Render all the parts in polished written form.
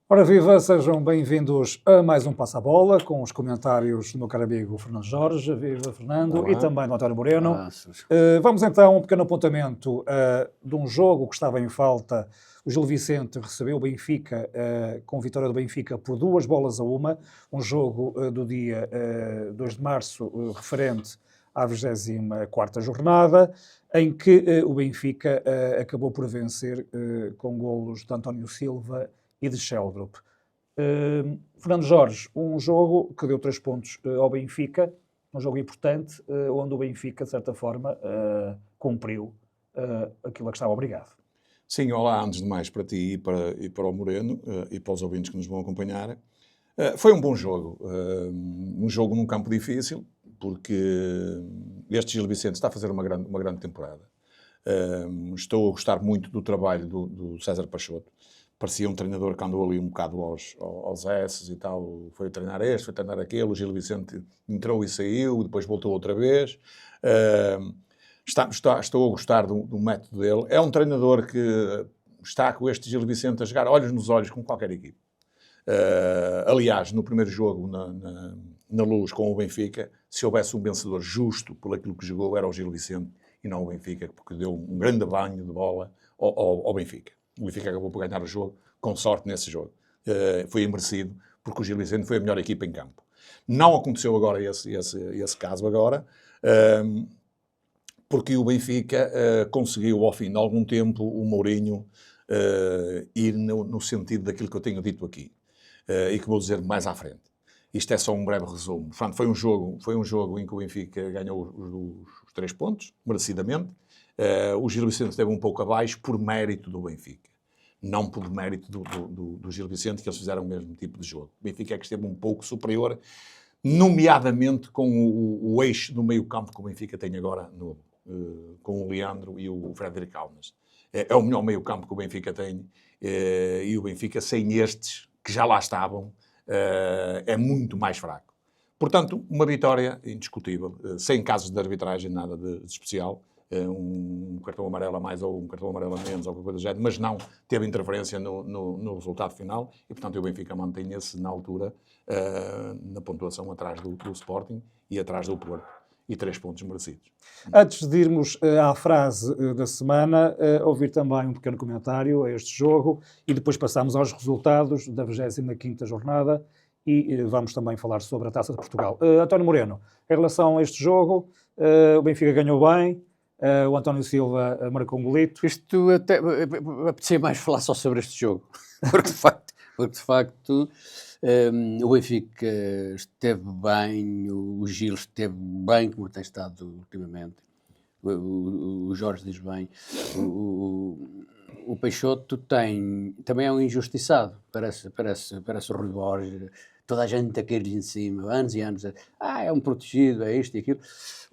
Ora viva, sejam bem-vindos a mais um Passa a Bola, com os comentários do meu caro amigo Fernando Jorge, viva Fernando, Olá. e também do António Moreno. Olá. Vamos então a um pequeno apontamento de um jogo que estava em falta. O Gil Vicente recebeu o Benfica, com vitória do Benfica por 2-1, um jogo do dia 2 de março, referente à 24ª jornada, em que o Benfica acabou por vencer com golos de António Silva e de Sheldrup. Fernando Jorge, um jogo que deu 3 pontos ao Benfica, um jogo importante, onde o Benfica, de certa forma, cumpriu aquilo a que estava obrigado. Sim, olá, antes de mais para ti e para o Moreno e para os ouvintes que nos vão acompanhar. Foi um bom jogo, um jogo num campo difícil, porque este Gil Vicente está a fazer uma grande temporada. Estou a gostar muito do trabalho do César Peixoto. Parecia um treinador que andou ali um bocado aos S's e tal, foi treinar este, foi treinar aquele, o Gil Vicente entrou e saiu, depois voltou outra vez. Estou a gostar do método dele. É um treinador que está com este Gil Vicente a jogar olhos nos olhos com qualquer equipe. Aliás, no primeiro jogo na Luz com o Benfica, se houvesse um vencedor justo por aquilo que jogou, era o Gil Vicente e não o Benfica, porque deu um grande banho de bola ao Benfica. O Benfica acabou por ganhar o jogo, com sorte nesse jogo. Foi imerecido, porque o Gil Vicente foi a melhor equipa em campo. Não aconteceu agora esse caso agora, porque o Benfica conseguiu, ao fim de algum tempo, o Mourinho ir no sentido daquilo que eu tenho dito aqui, e que vou dizer mais à frente. Isto é só um breve resumo. Portanto, foi um jogo em que o Benfica ganhou os 3 pontos, merecidamente. O Gil Vicente esteve um pouco abaixo por mérito do Benfica. Não por mérito do Gil Vicente, que eles fizeram o mesmo tipo de jogo. O Benfica é que esteve um pouco superior, nomeadamente com o eixo do meio-campo que o Benfica tem agora, com o Leandro e o Frederic Alves. É o melhor meio-campo que o Benfica tem, e o Benfica, sem estes, que já lá estavam, é muito mais fraco. Portanto, uma vitória indiscutível, sem casos de arbitragem, nada de especial. Um cartão amarelo a mais ou um cartão amarelo a menos, ou qualquer coisa do género, mas não teve interferência no resultado final, e portanto o Benfica mantém-se na altura, na pontuação, atrás do Sporting e atrás do Porto, e 3 pontos merecidos. Antes de irmos à frase da semana, ouvir também um pequeno comentário a este jogo, e depois passamos aos resultados da 25ª jornada, e vamos também falar sobre a Taça de Portugal. António Moreno, em relação a este jogo, o Benfica ganhou bem, o António Silva marcou um golito. Isto até apetecia mais falar só sobre este jogo, porque de facto o Benfica esteve bem, o Gil esteve bem, como tem estado ultimamente. O Jorge diz bem. O Peixoto também é um injustiçado, parece o Rui Borges. Toda a gente a cair-lhe em cima, anos e anos. É um protegido, é isto e aquilo.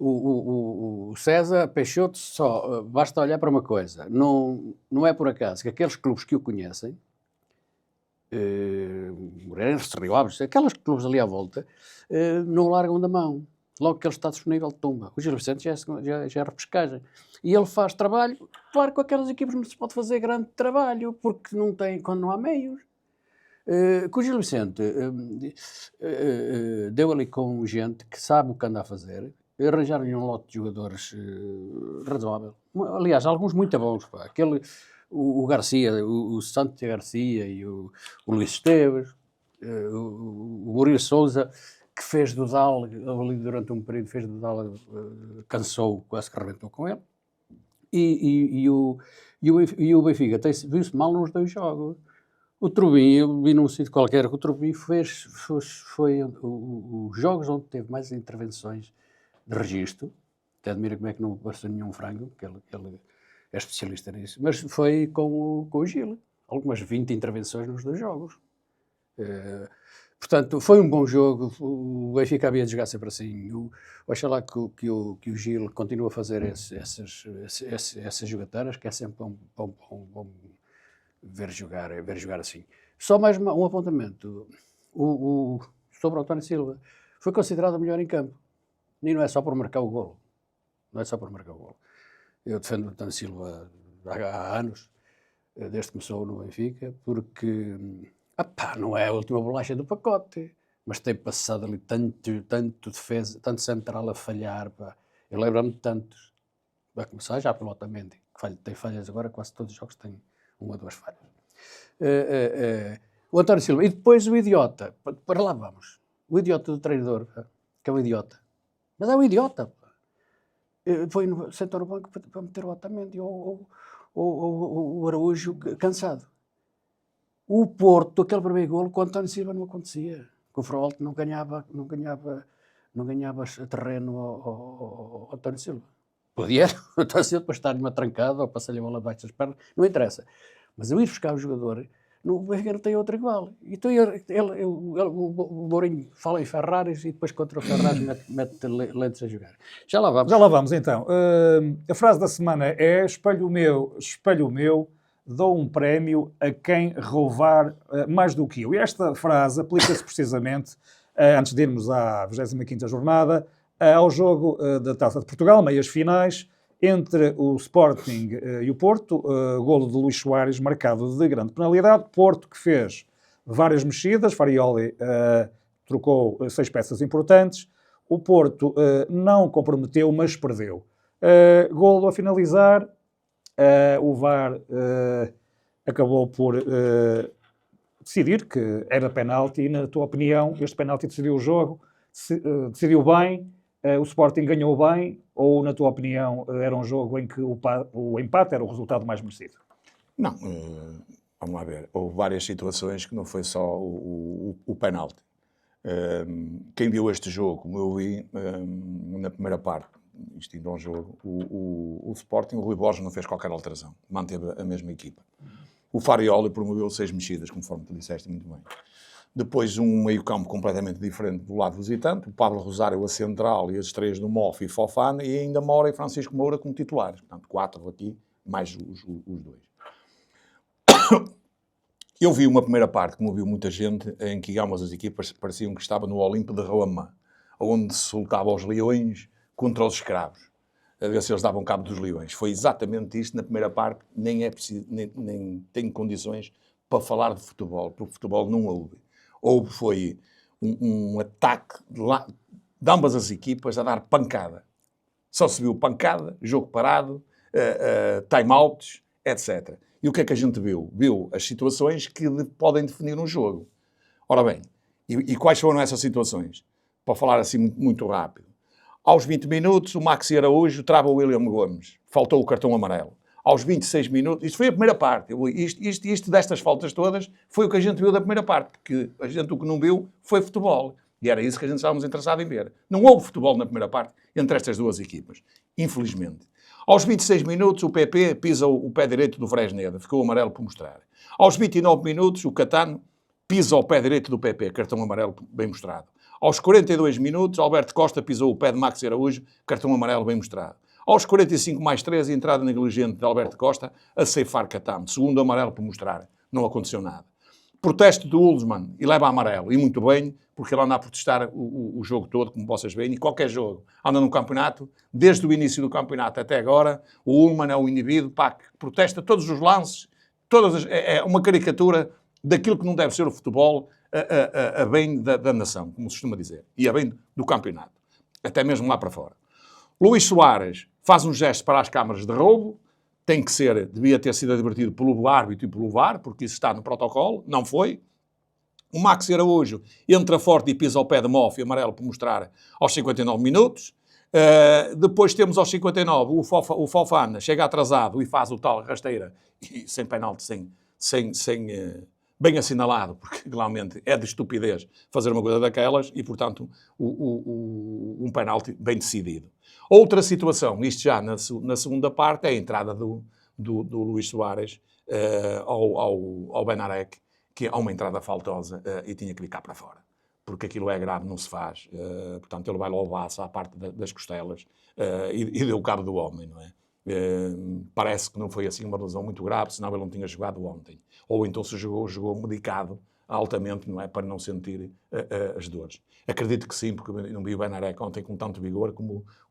O César Peixoto só basta olhar para uma coisa. Não é por acaso que aqueles clubes que o conhecem, Moreirense, Rio Aves, aqueles clubes ali à volta, não largam da mão. Logo que ele está disponível, tumba. O Gil Vicente já é repescagem. E ele faz trabalho. Claro que com aquelas equipes não se pode fazer grande trabalho, porque não tem, quando não há meios. Com o Gil Vicente deu ali com gente que sabe o que anda a fazer, arranjaram-lhe um lote de jogadores razoável, aliás, alguns muito bons, pá. O Garcia, o Santos Garcia e o Luís Esteves, o Murilo Souza, que fez do Dal, ali durante um período fez do Dal, cansou, quase que arrebentou com ele, e o Benfica viu-se mal nos 2 jogos. O Trubin, eu vi num sítio qualquer que o Trubin foi os jogos onde teve mais intervenções de registro. Até admira como é que não passou nenhum frango, que ele é especialista nisso. Mas foi com o Gil. Algumas 20 intervenções nos 2 jogos. Portanto, foi um bom jogo. O Benfica havia de jogar sempre assim. Oxalá que o Gil continue a fazer essas jogatanas, que é sempre bom ver jogar assim. Só mais um apontamento. Sobre o António Silva. Foi considerado o melhor em campo. E não é só por marcar o golo. Eu defendo o António Silva há anos, desde que começou no Benfica, porque Não é a última bolacha do pacote, mas tem passado ali tanto defesa, tanto central a falhar, pá. Eu lembro-me de tantos. Vai começar já pelo Otamendi, que tem falhas agora, quase todos os jogos têm uma ou duas falhas. O António Silva, e depois o idiota, para lá vamos, o idiota do treinador, pá, que é um idiota, mas é um idiota, pá. Sentou no banco para meter o Otamendi ou o Araújo cansado. O Porto, aquele primeiro golo, com o António Silva não acontecia. Com o Frolto não ganhava terreno ao António Silva. Podia, o António Silva, para estar numa trancada ou passar-lhe a bola abaixo das pernas, não interessa. Mas eu ir buscar o jogador, o Benfica não tem outro igual. Então o Mourinho fala em Ferraris e depois contra o Ferraris mete Lentes a jogar. Já lá vamos então. A frase da semana é: espelho o meu, dou um prémio a quem roubar mais do que eu. E esta frase aplica-se precisamente, antes de irmos à 25ª jornada, ao jogo da Taça de Portugal, meias finais, entre o Sporting e o Porto, golo de Luís Soares, marcado de grande penalidade. Porto, que fez várias mexidas, Farioli trocou 6 peças importantes. O Porto não comprometeu, mas perdeu. Golo a finalizar, o VAR acabou por decidir que era penalti, e na tua opinião, este penalti decidiu o jogo, decidiu bem, o Sporting ganhou bem, ou na tua opinião era um jogo em que o empate era o resultado mais merecido? Não, vamos lá ver, houve várias situações que não foi só o penalti. Quem viu este jogo, como eu vi na primeira parte, isto indo ao jogo, o Sporting, o Rui Borges não fez qualquer alteração, manteve a mesma equipa. O Farioli promoveu 6 mexidas, conforme tu disseste muito bem. Depois um meio-campo completamente diferente do lado visitante, o Pablo Rosário a central e as estreias do Moff e Fofana, e ainda Mora e Francisco Moura como titulares. Portanto, 4 aqui, mais os 2. Eu vi uma primeira parte, como viu muita gente, em que ambas as equipas pareciam que estavam no Olimpo de Roma, onde se soltava os leões contra os escravos, a ver se eles davam cabo dos leões. Foi exatamente isto na primeira parte, nem é preciso, nem tenho condições para falar de futebol, porque o futebol não houve. Foi um ataque de ambas as equipas a dar pancada. Só se viu pancada, jogo parado, time-outs, etc. E o que é que a gente viu? Viu as situações que podem definir um jogo. Ora bem, e quais foram essas situações? Para falar assim muito rápido. Aos 20 minutos, o Maxi Araújo trava o William Gomes. Faltou o cartão amarelo. Aos 26 minutos, isto foi a primeira parte. Isto destas faltas todas foi o que a gente viu da primeira parte, porque a gente o que não viu foi futebol. E era isso que a gente estávamos interessados em ver. Não houve futebol na primeira parte entre estas duas equipas, infelizmente. Aos 26 minutos, o PP pisa o pé direito do Fresneda, ficou amarelo por mostrar. Aos 29 minutos, o Catano pisa o pé direito do PP, cartão amarelo bem mostrado. Aos 42 minutos, Alberto Costa pisou o pé de Maxi Araújo, cartão amarelo bem mostrado. Aos 45 mais 13, entrada negligente de Alberto Costa a ceifar Catano, segundo amarelo por mostrar. Não aconteceu nada. Protesto do Ullmann e leva amarelo. E muito bem, porque ele anda a protestar o jogo todo, como vocês veem, e qualquer jogo anda no campeonato, desde o início do campeonato até agora, o Ullmann é o indivíduo que protesta todos os lances, é uma caricatura daquilo que não deve ser o futebol a bem da nação, como se costuma dizer, e a bem do campeonato, até mesmo lá para fora. Luís Soares faz um gesto para as câmaras de roubo, devia ter sido advertido pelo árbitro e pelo VAR, porque isso está no protocolo, não foi. O Maxi Araújo entra forte e pisa ao pé de Moff e amarelo por mostrar aos 59 minutos. Depois temos aos 59 o Fofana, chega atrasado e faz o tal rasteira, e sem penalti, bem assinalado, porque realmente é de estupidez fazer uma coisa daquelas e, portanto, um penalti bem decidido. Outra situação, isto já na segunda parte, é a entrada do Luís Soares ao Benarek, que é uma entrada faltosa e tinha que vir cá para fora. Porque aquilo é grave, não se faz. Portanto, ele vai lá ao baço, à parte das costelas, e deu cabo do homem, não é? Parece que não foi assim uma lesão muito grave, senão ele não tinha jogado ontem. Ou então se jogou medicado altamente, não é? Para não sentir as dores. Acredito que sim, porque eu não vi o Benarek ontem com tanto vigor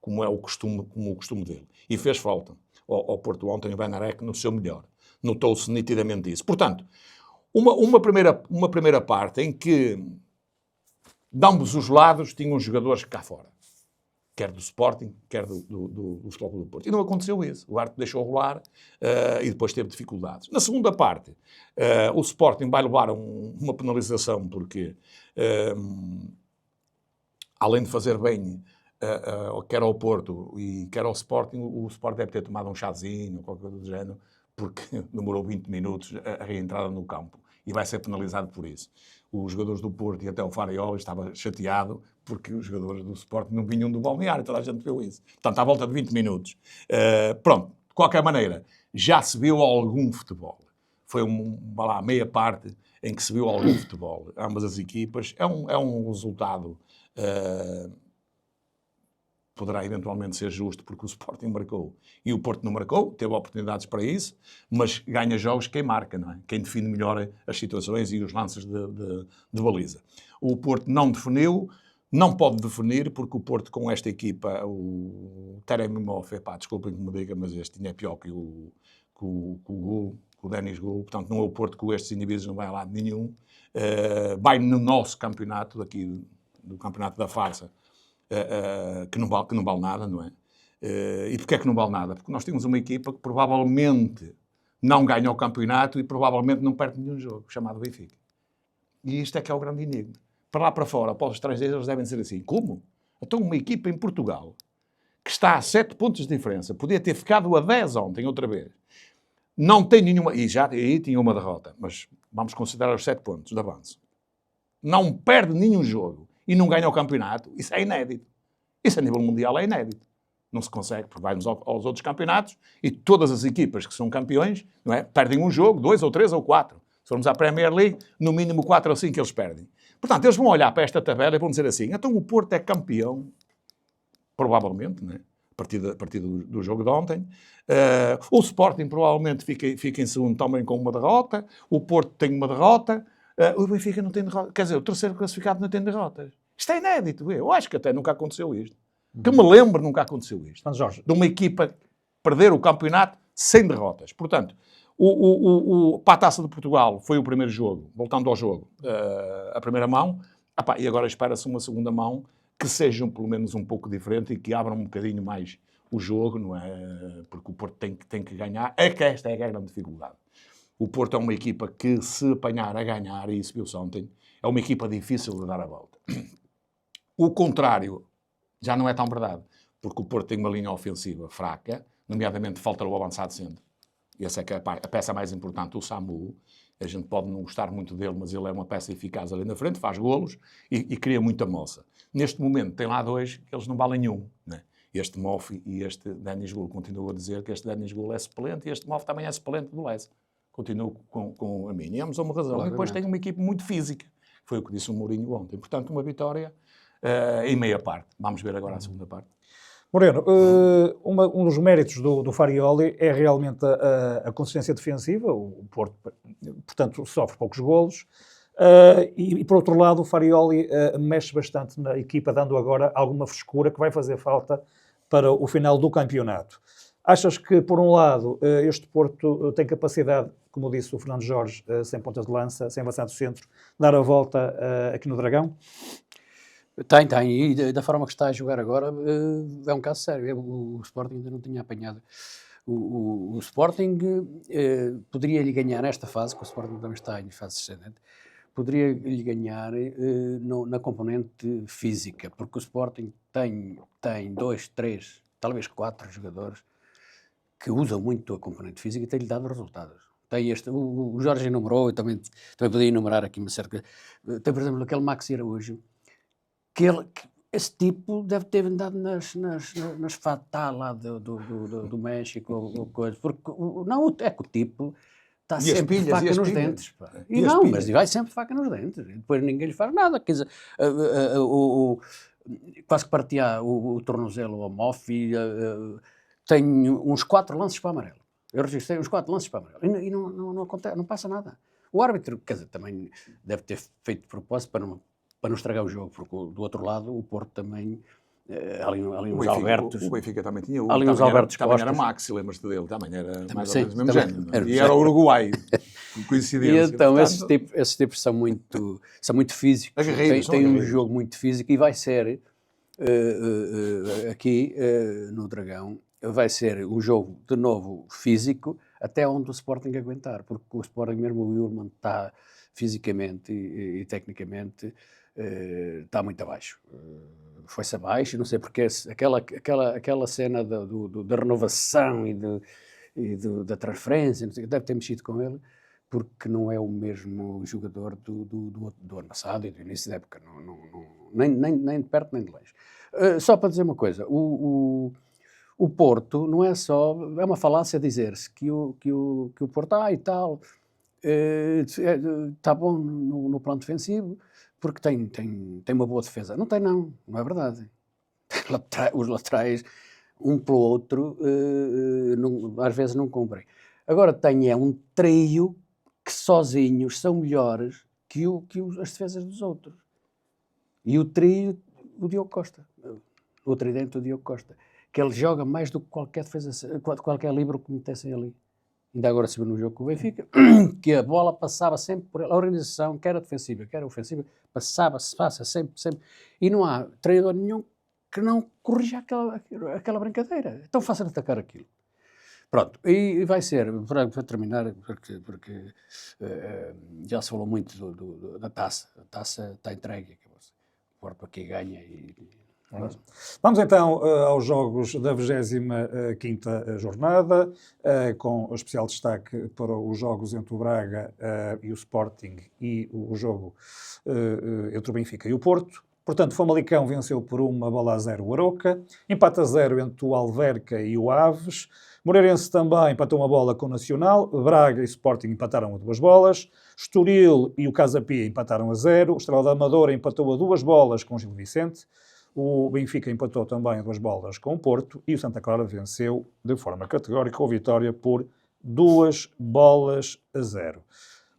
como é o costume dele. E fez falta ao Porto ontem o Benarek no seu melhor. Notou-se nitidamente isso. Portanto, uma primeira parte em que de ambos os lados tinham jogadores cá fora. Quer do Sporting, quer do Futebol Clube do Porto. E não aconteceu isso. O árbitro deixou rolar e depois teve dificuldades. Na segunda parte, o Sporting vai levar uma penalização porque, além de fazer bem quer ao Porto e quer ao Sporting, o Sporting deve ter tomado um chazinho ou qualquer coisa do género, porque demorou 20 minutos a reentrada no campo. E vai ser penalizado por isso. Os jogadores do Porto e até o Farioli estava chateado porque os jogadores do Sporting não vinham do balneário, toda a gente viu isso. Portanto, à volta de 20 minutos. Pronto, de qualquer maneira, já se viu algum futebol. Foi meia parte em que se viu algum futebol. Ambas as equipas. É um resultado... poderá eventualmente ser justo porque o Sporting marcou e o Porto não marcou, teve oportunidades para isso, mas ganha jogos quem marca, não é? Quem define melhor as situações e os lances de baliza. O Porto não definiu, não pode definir, porque o Porto com esta equipa, o Teremimov, desculpem que me diga, mas este tinha pior que o Denis Gul, portanto não é o Porto com estes indivíduos, não vai a lado nenhum. Vai no nosso campeonato, daqui do campeonato da farsa, que não vale nada, não é? E porquê é que não vale nada? Porque nós temos uma equipa que provavelmente não ganha o campeonato e provavelmente não perde nenhum jogo, chamado Benfica. E isto é que é o grande enigma. Para lá para fora, após os estrangeiros, eles devem ser assim. Como? Então uma equipa em Portugal, que está a 7 pontos de diferença, podia ter ficado a 10 ontem, outra vez, não tem nenhuma... E já aí tinha uma derrota, mas vamos considerar os 7 pontos de avanço. Não perde nenhum jogo e não ganha o campeonato, isso é inédito. Isso a nível mundial é inédito. Não se consegue, porque vai-nos aos outros campeonatos e todas as equipas que são campeões, não é? Perdem um jogo, 2 ou 3 ou 4. Se formos à Premier League, no mínimo 4 ou 5 eles perdem. Portanto, eles vão olhar para esta tabela e vão dizer assim, então o Porto é campeão, provavelmente, não é? A partir do jogo de ontem. O Sporting provavelmente fica em segundo também com uma derrota. O Porto tem uma derrota. O Benfica não tem derrota. Quer dizer, o terceiro classificado não tem derrotas. Isto é inédito. Eu acho que até nunca aconteceu isto. Que me lembro, nunca aconteceu isto. Então, Jorge. De uma equipa perder o campeonato sem derrotas. Portanto, para a Taça de Portugal foi o primeiro jogo, voltando ao jogo, a primeira mão. E agora espera-se uma segunda mão que seja pelo menos um pouco diferente e que abra um bocadinho mais o jogo, não é? Porque o Porto tem que ganhar. É que esta é a grande dificuldade. O Porto é uma equipa que, se apanhar a ganhar, e isso viu-se ontem, é uma equipa difícil de dar a volta. O contrário já não é tão verdade, porque o Porto tem uma linha ofensiva fraca, nomeadamente falta o avançado centro. E essa é que é a peça mais importante, o Samu. A gente pode não gostar muito dele, mas ele é uma peça eficaz ali na frente, faz golos e cria muita moça. Neste momento tem lá dois que eles não valem nenhum, né? Este Moff e este Denis Gul. Continuo a dizer que este Denis Gul é suplente e este Moff também é suplente do Lessa. Continuo com a mim. E ambos uma razão. E depois tem uma equipe muito física. Foi o que disse o Mourinho ontem. Portanto, uma vitória em meia parte. Vamos ver agora a segunda parte. Moreno, um dos méritos do Farioli é realmente a consistência defensiva. O Porto, portanto, sofre poucos golos. E, por outro lado, o Farioli mexe bastante na equipa, dando agora alguma frescura que vai fazer falta para o final do campeonato. Achas que, por um lado, este Porto tem capacidade, como disse o Fernando Jorge, sem pontas de lança, sem avançado centro, dar a volta aqui no Dragão? Tem. E da forma que está a jogar agora, é um caso sério. O Sporting ainda não tinha apanhado. O Sporting poderia-lhe ganhar nesta fase, que o Sporting também está em fase ascendente, poderia-lhe ganhar na componente física, porque o Sporting tem 2, 3, talvez 4 jogadores que usam muito a componente física e tem-lhe dado resultados. Tem o Jorge enumerou, eu também podia enumerar aqui uma certa... Tem, por exemplo, aquele Maxi Araújo, que esse tipo deve ter andado nas Fatah lá do México, ou coisa, porque não é que o tipo está sempre de faca nos dentes. Pá. E não, mas vai sempre de faca nos dentes. E depois ninguém lhe faz nada. Quer dizer, quase que partia o tornozelo ao Moff, tem uns 4 lances para amarelo. Eu registrei uns 4 lances para amarelo. E não acontece, não passa nada. O árbitro, quer dizer, também deve ter feito de propósito para não estragar o jogo, porque do outro lado o Porto também, ali uns Albertos... O Benfica também tinha ali uns Albertos também era Maxi, lembras-te dele? Também era mais ou menos o mesmo género. E era o Uruguai. coincidência. E então, Portanto, esses tipos são muito físicos, aguerridos, são têm um aguerridos. jogo muito físico e vai ser, aqui no Dragão, vai ser um jogo de novo físico até onde o Sporting aguentar, porque o Sporting, mesmo o Ullmann, está fisicamente e tecnicamente está muito abaixo. Foi-se abaixo, não sei porque aquela cena da renovação da transferência, não sei, deve ter mexido com ele, porque não é o mesmo jogador do ano passado e do início da época, nem de perto nem de longe. Só para dizer uma coisa, o Porto não é só, é uma falácia dizer-se que o Porto, e tal, está bom no plano defensivo, porque tem uma boa defesa. Não tem, não é verdade. Os laterais, um pelo outro, às vezes não cumprem. Agora tem um trio que sozinhos são melhores que as defesas dos outros. E o trio, o Diogo Costa. O tridente, o Diogo Costa. Que ele joga mais do que qualquer defesa, qualquer livro que metessem ali. Ainda agora se viu no jogo com o Benfica, que a bola passava sempre por ele. A organização, quer a defensiva, quer a ofensiva, passa sempre. E não há treinador nenhum que não corrija aquela brincadeira. É tão fácil atacar aquilo. Pronto, e vai ser, para terminar, porque já se falou muito da taça. A taça está entregue. O Porto aqui ganha e Vamos então aos jogos da 25ª jornada, com especial destaque para os jogos entre o Braga e o Sporting e o jogo entre o Benfica e o Porto. Portanto, Famalicão venceu por 1-0 o Aroca, empate a 0 entre o Alverca e o Aves, Moreirense também empatou uma bola com o Nacional, Braga e Sporting empataram a 2 bolas, Estoril e o Casa Pia empataram a 0, Estrela da Amadora empatou a 2 bolas com o Gil Vicente, o Benfica empatou também a 2 bolas com o Porto e o Santa Clara venceu de forma categórica a Vitória por 2-0.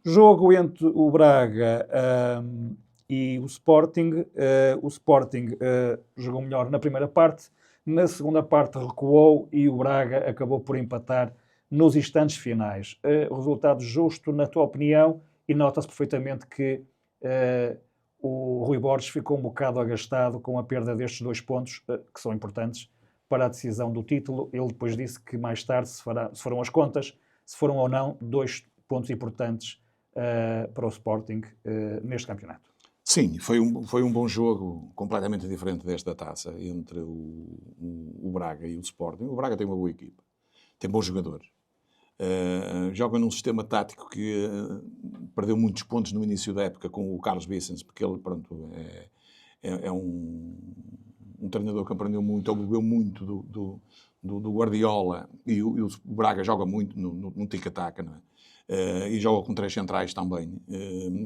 Jogo entre o Braga e o Sporting. O Sporting jogou melhor na primeira parte, na segunda parte recuou e o Braga acabou por empatar nos instantes finais. Resultado justo, na tua opinião, e nota-se perfeitamente que o Rui Borges ficou um bocado agastado com a perda destes 2 pontos, que são importantes para a decisão do título. Ele depois disse que mais tarde se farão as contas, se foram ou não 2 pontos importantes para o Sporting neste campeonato. Sim, foi um bom jogo, completamente diferente desta taça, entre o Braga e o Sporting. O Braga tem uma boa equipa, tem bons jogadores. Joga num sistema tático que perdeu muitos pontos no início da época com o Carlos Vicens, porque ele, pronto, é um treinador que aprendeu muito, ou bebeu muito do Guardiola, e o Braga joga muito no tic-tac, não é? E joga com 3 centrais também,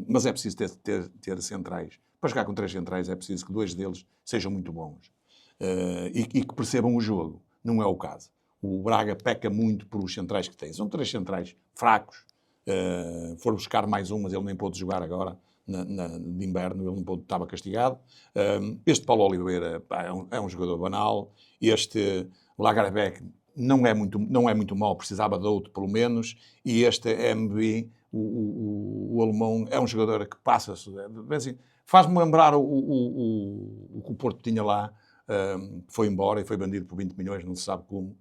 mas é preciso ter centrais. Para jogar com 3 centrais é preciso que 2 deles sejam muito bons e que percebam o jogo. Não é o caso. O Braga peca muito por os centrais que tem. São 3 centrais fracos. For buscar mais um, mas ele nem pôde jogar agora, de inverno, ele não pôde, estava castigado. Este Paulo Oliveira é um jogador banal. Este Lagerbeck não é muito mau, precisava de outro, pelo menos. E este MB, o alemão, é um jogador que passa-se. Assim, faz-me lembrar o que o Porto tinha lá, foi embora e foi vendido por 20 milhões, não se sabe como.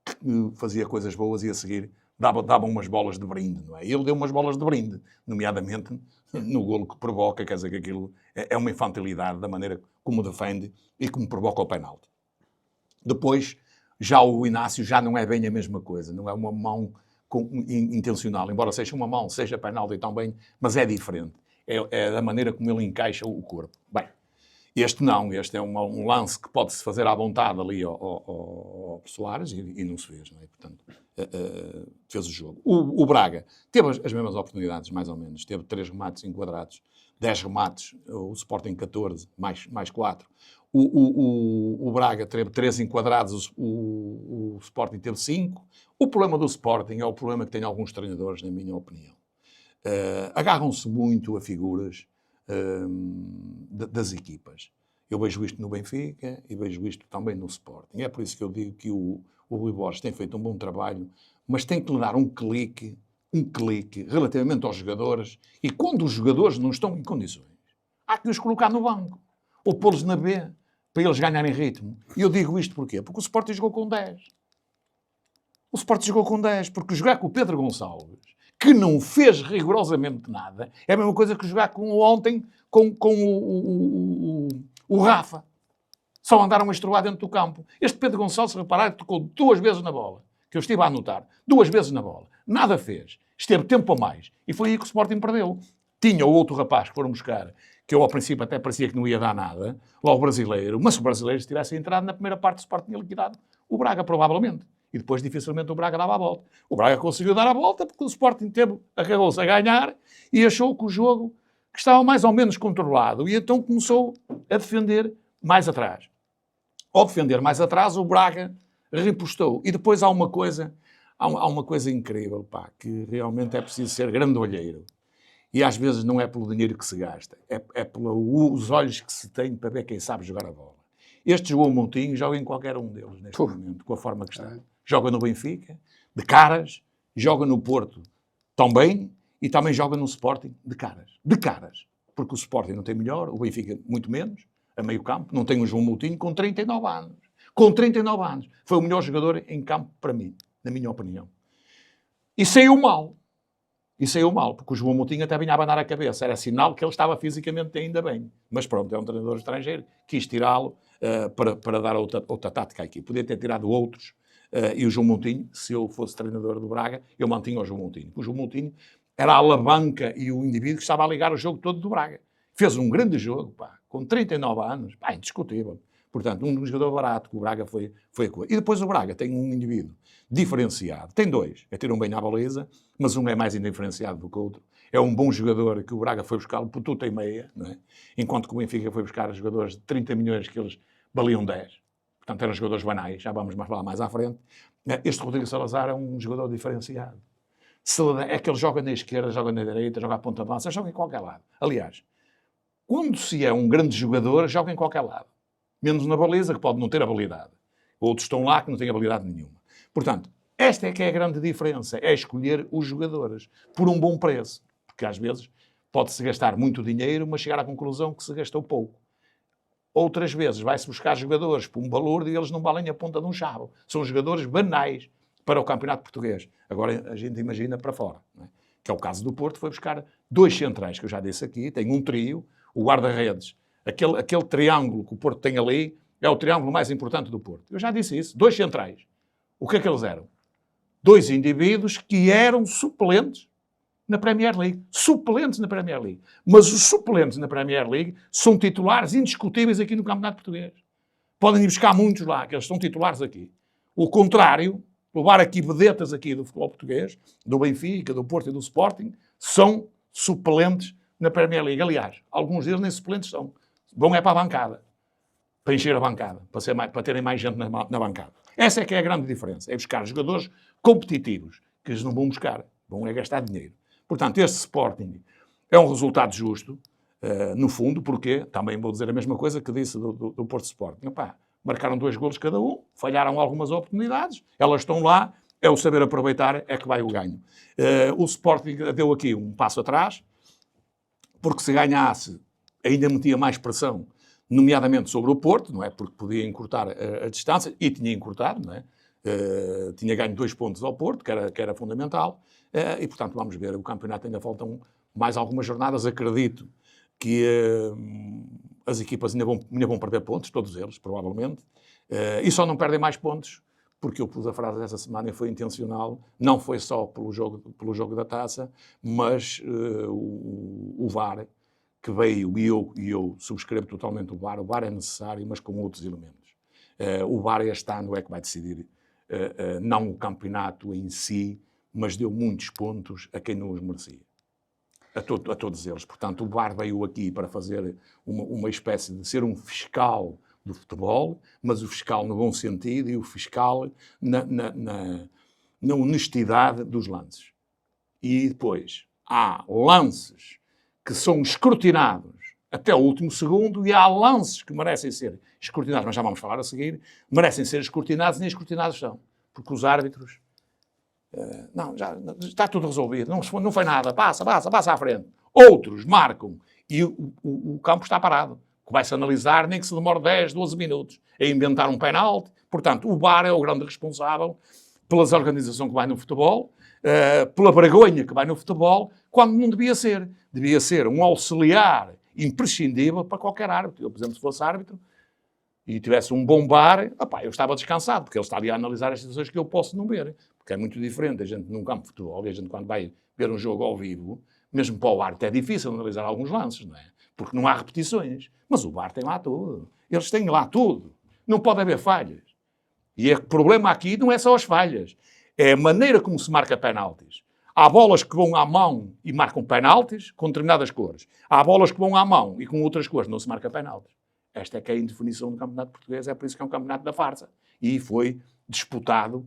Que fazia coisas boas e a seguir dava umas bolas de brinde, não é? E ele deu umas bolas de brinde, nomeadamente no golo que provoca, quer dizer que aquilo é uma infantilidade da maneira como defende e como provoca o penalti. Depois, já o Inácio já não é bem a mesma coisa, não é uma mão intencional, embora seja uma mão, seja penalti também, mas é diferente. É da maneira como ele encaixa o corpo. Bem, este não, este é um lance que pode-se fazer à vontade ali ao Soares e não se fez, não é? Portanto, fez o jogo. O Braga teve as mesmas oportunidades, mais ou menos. Teve 3 remates enquadrados, 10 remates, o Sporting 14, mais 4. O Braga teve 3 enquadrados, o Sporting teve 5. O problema do Sporting é o problema que tem alguns treinadores, na minha opinião. Agarram-se muito a figuras das equipas. Eu vejo isto no Benfica e vejo isto também no Sporting. É por isso que eu digo que o Rui Borges tem feito um bom trabalho, mas tem que lhe dar um clique relativamente aos jogadores, e quando os jogadores não estão em condições, há que os colocar no banco, ou pô-los na B, para eles ganharem ritmo. E eu digo isto porquê? Porque o Sporting jogou com 10. O Sporting jogou com 10, porque jogar com o Pedro Gonçalves, que não fez rigorosamente nada, é a mesma coisa que jogar com ontem com o Rafa. Só andaram a estroar dentro do campo. Este Pedro Gonçalves, se reparar, tocou 2 vezes na bola, que eu estive a anotar, 2 vezes na bola. Nada fez. Esteve tempo a mais. E foi aí que o Sporting perdeu. Tinha o outro rapaz que foram buscar, que eu ao princípio até parecia que não ia dar nada, lá o brasileiro, mas se o brasileiro tivesse entrado na primeira parte do Sporting tinha liquidado o Braga, provavelmente. E depois dificilmente o Braga dava a volta. O Braga conseguiu dar a volta porque o Sporting agarrou-se a ganhar e achou que o jogo que estava mais ou menos controlado. E então começou a defender mais atrás. Ao defender mais atrás, o Braga repostou. E depois há uma coisa incrível, pá, que realmente é preciso ser grande olheiro. E às vezes não é pelo dinheiro que se gasta, é pelos olhos que se tem para ver quem sabe jogar a bola. Este João Moutinho joga em qualquer um deles neste momento, com a forma que está. Joga no Benfica, de caras, joga no Porto também, e também joga no Sporting, de caras. De caras. Porque o Sporting não tem melhor, o Benfica muito menos, a meio campo, não tem o João Moutinho com 39 anos. Com 39 anos. Foi o melhor jogador em campo para mim, na minha opinião. E saiu mal. Porque o João Moutinho até vinha a abanar a cabeça. Era sinal que ele estava fisicamente ainda bem. Mas pronto, é um treinador estrangeiro. Quis tirá-lo para dar outra tática aqui. Podia ter tirado outros. E o João Moutinho, se eu fosse treinador do Braga, eu mantinha o João Moutinho. O João Moutinho era a alavanca e o indivíduo que estava a ligar o jogo todo do Braga. Fez um grande jogo, pá, com 39 anos. Pá, indiscutível. Portanto, um jogador barato que o Braga foi a coisa. E depois o Braga tem um indivíduo diferenciado. Tem 2. Tiram bem na baliza, mas um é mais indiferenciado do que o outro. É um bom jogador que o Braga foi buscar por tudo e meia, não é? Enquanto que o Benfica foi buscar jogadores de 30 milhões que eles valiam 10. Portanto, eram jogadores banais. Já vamos falar mais à frente. Este Rodrigo Salazar é um jogador diferenciado. É que ele joga na esquerda, joga na direita, joga à ponta de lança, joga em qualquer lado. Aliás, quando se é um grande jogador, joga em qualquer lado. Menos na baliza, que pode não ter habilidade. Outros estão lá que não têm habilidade nenhuma. Portanto, esta é que é a grande diferença. É escolher os jogadores por um bom preço. Porque às vezes pode-se gastar muito dinheiro, mas chegar à conclusão que se gastou pouco. Outras vezes vai-se buscar jogadores por um valor e eles não valem a ponta de um chavo. São jogadores banais para o campeonato português. Agora a gente imagina para fora. Não é? Que é o caso do Porto, foi buscar 2 centrais, que eu já disse aqui, tem um trio, o guarda-redes. Aquele triângulo que o Porto tem ali é o triângulo mais importante do Porto. Eu já disse isso. 2 centrais. O que é que eles eram? 2 indivíduos que eram suplentes na Premier League. Suplentes na Premier League. Mas os suplentes na Premier League são titulares indiscutíveis aqui no Campeonato Português. Podem ir buscar muitos lá, que eles são titulares aqui. O contrário, levar aqui vedetas aqui do futebol português, do Benfica, do Porto e do Sporting, são suplentes na Premier League. Aliás, alguns deles nem suplentes são. Vão é para a bancada. Para encher a bancada. Para terem mais gente na bancada. Essa é que é a grande diferença. É buscar jogadores competitivos. Que eles não vão buscar. Vão é gastar dinheiro. Portanto, este Sporting é um resultado justo, no fundo, porque também vou dizer a mesma coisa que disse do Porto Sporting. Epá, marcaram 2 golos cada um, falharam algumas oportunidades, elas estão lá, é o saber aproveitar, é que vai o ganho. O Sporting deu aqui um passo atrás, porque se ganhasse, ainda metia mais pressão, nomeadamente sobre o Porto, não é? Porque podia encurtar a distância, e tinha encurtado, não é? Tinha ganho 2 pontos ao Porto, que era fundamental, e portanto vamos ver, o campeonato ainda faltam mais algumas jornadas, acredito que as equipas ainda vão perder pontos, todos eles, provavelmente, e só não perdem mais pontos, porque eu pus a frase dessa semana e foi intencional, não foi só pelo jogo da taça, mas o VAR, que veio, e eu subscrevo totalmente o VAR é necessário, mas com outros elementos. O VAR este ano é que vai decidir, não o campeonato em si, mas deu muitos pontos a quem não os merecia. A todos eles. Portanto, o VAR veio aqui para fazer uma espécie de ser um fiscal do futebol, mas o fiscal no bom sentido e o fiscal na honestidade dos lances. E depois, há lances que são escrutinados até o último segundo e há lances que merecem ser escrutinados, mas já vamos falar a seguir, merecem ser escrutinados e nem escrutinados são. Porque os árbitros Não, já está tudo resolvido, não foi nada, passa à frente. Outros marcam e o campo está parado. Vai-se analisar, nem que se demore 10, 12 minutos a inventar um penalti. Portanto, o VAR é o grande responsável pela desorganização que vai no futebol, pela vergonha que vai no futebol, quando não devia ser. Devia ser um auxiliar imprescindível para qualquer árbitro. Eu, por exemplo, se fosse árbitro e tivesse um bom VAR, eu estava descansado, porque ele estaria a analisar as situações que eu posso não ver. Porque é muito diferente a gente num campo de futebol e a gente quando vai ver um jogo ao vivo, mesmo para o árbitro é difícil analisar alguns lances, não é? Porque não há repetições. Mas o VAR tem lá tudo. Eles têm lá tudo. Não pode haver falhas. E o problema aqui não é só as falhas. É a maneira como se marca penaltis. Há bolas que vão à mão e marcam penaltis com determinadas cores. Há bolas que vão à mão e com outras cores não se marca penaltis. Esta é que é a indefinição do campeonato português. É por isso que é um campeonato da farsa. E foi disputado.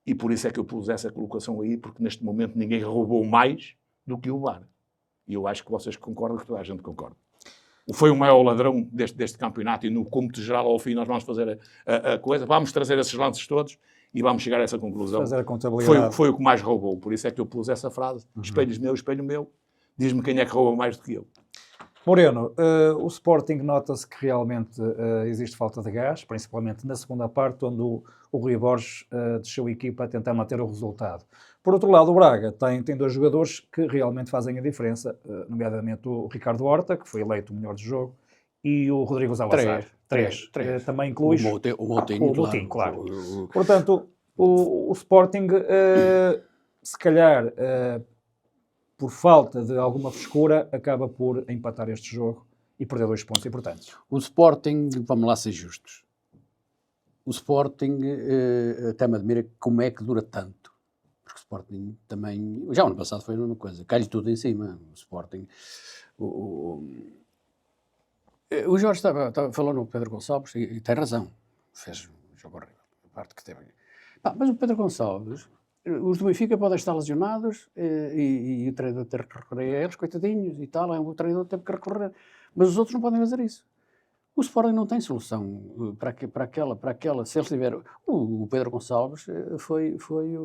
E por isso é que eu pus essa colocação aí, porque neste momento ninguém roubou mais do que o VAR. E eu acho que vocês concordam, que toda a gente concorda. Foi o maior ladrão deste campeonato e no cômputo geral, ao fim, nós vamos fazer a coisa. Vamos trazer esses lances todos e vamos chegar a essa conclusão. Fazer a contabilidade. Foi o que mais roubou. Por isso é que eu pus essa frase. Espelhos meu, espelho meu. Diz-me quem é que rouba mais do que eu. Moreno, o Sporting nota-se que realmente existe falta de gás, principalmente na segunda parte, onde o Rui Borges deixou a equipa a tentar manter o resultado. Por outro lado, o Braga tem dois jogadores que realmente fazem a diferença, nomeadamente o Ricardo Horta, que foi eleito o melhor do jogo, e o Rodrigo Zalazar. Três. Também inclui o Moutinho, claro. Portanto, o Sporting, se calhar, por falta de alguma frescura, acaba por empatar este jogo e perder 2 pontos importantes. O Sporting, vamos lá ser justos, o Sporting até me admira como é que dura tanto. Porque o Sporting também, já o ano passado foi a mesma coisa, cai-lhe tudo em cima. O Sporting, o Jorge falou no Pedro Gonçalves e tem razão, fez um jogo horrível, a parte que teve. Mas o Pedro Gonçalves, os do Benfica podem estar lesionados e o treinador ter que recorrer a eles, coitadinhos e tal, o treinador teve que recorrer, mas os outros não podem fazer isso. O Sporting não tem solução para aquela, se eles tiverem... O Pedro Gonçalves foi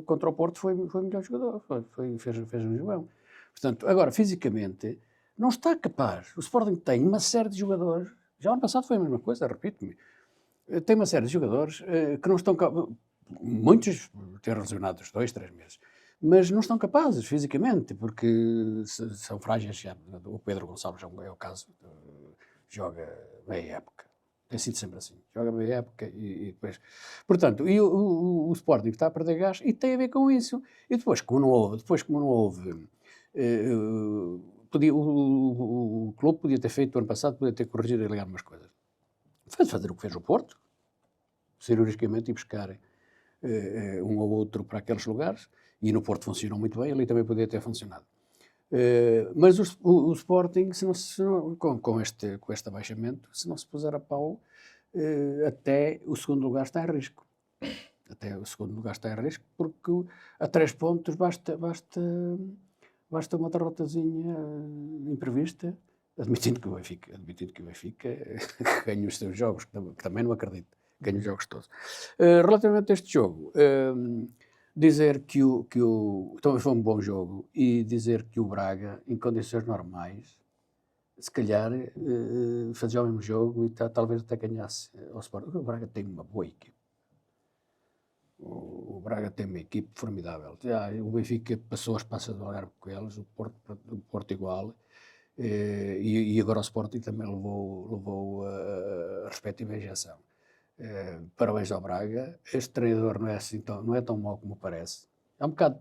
contra o Porto, foi o melhor jogador, fez um jogão. Portanto, agora, fisicamente, não está capaz. O Sporting tem uma série de jogadores, já ano passado foi a mesma coisa, repito-me, tem uma série de jogadores que não estão capazes, muitos terão lesionados 2, 3 meses, mas não estão capazes fisicamente, porque são frágeis. Já. O Pedro Gonçalves é o caso, joga meia época, tem sido sempre assim, joga meia época e depois... Portanto, o Sporting está a perder gás e tem a ver com isso. E depois, como não houve o clube podia ter feito, o ano passado, podia ter corrigido e ligar umas coisas. Fazer o que fez o Porto, cirurgicamente, e buscar um ou outro para aqueles lugares, e no Porto funcionou muito bem, ali também podia ter funcionado. Mas o Sporting, com este abaixamento, se não se puser a pau, até o segundo lugar está em risco. Até o segundo lugar está em risco, porque a 3 pontos basta uma derrotazinha imprevista, admitindo que o Benfica ganhe os seus jogos, que também não acredito, ganhe os jogos todos. Relativamente a este jogo, dizer que também foi um bom jogo, e dizer que o Braga, em condições normais, se calhar fazia o mesmo jogo e talvez até ganhasse ao Sporting. O Braga tem uma boa equipe. O Braga tem uma equipe formidável. O Benfica passou as passas do Algarve com eles, o Porto igual, e agora o Sporting também levou a respectiva injeção. Parabéns ao Braga. Este treinador não é tão mau como parece.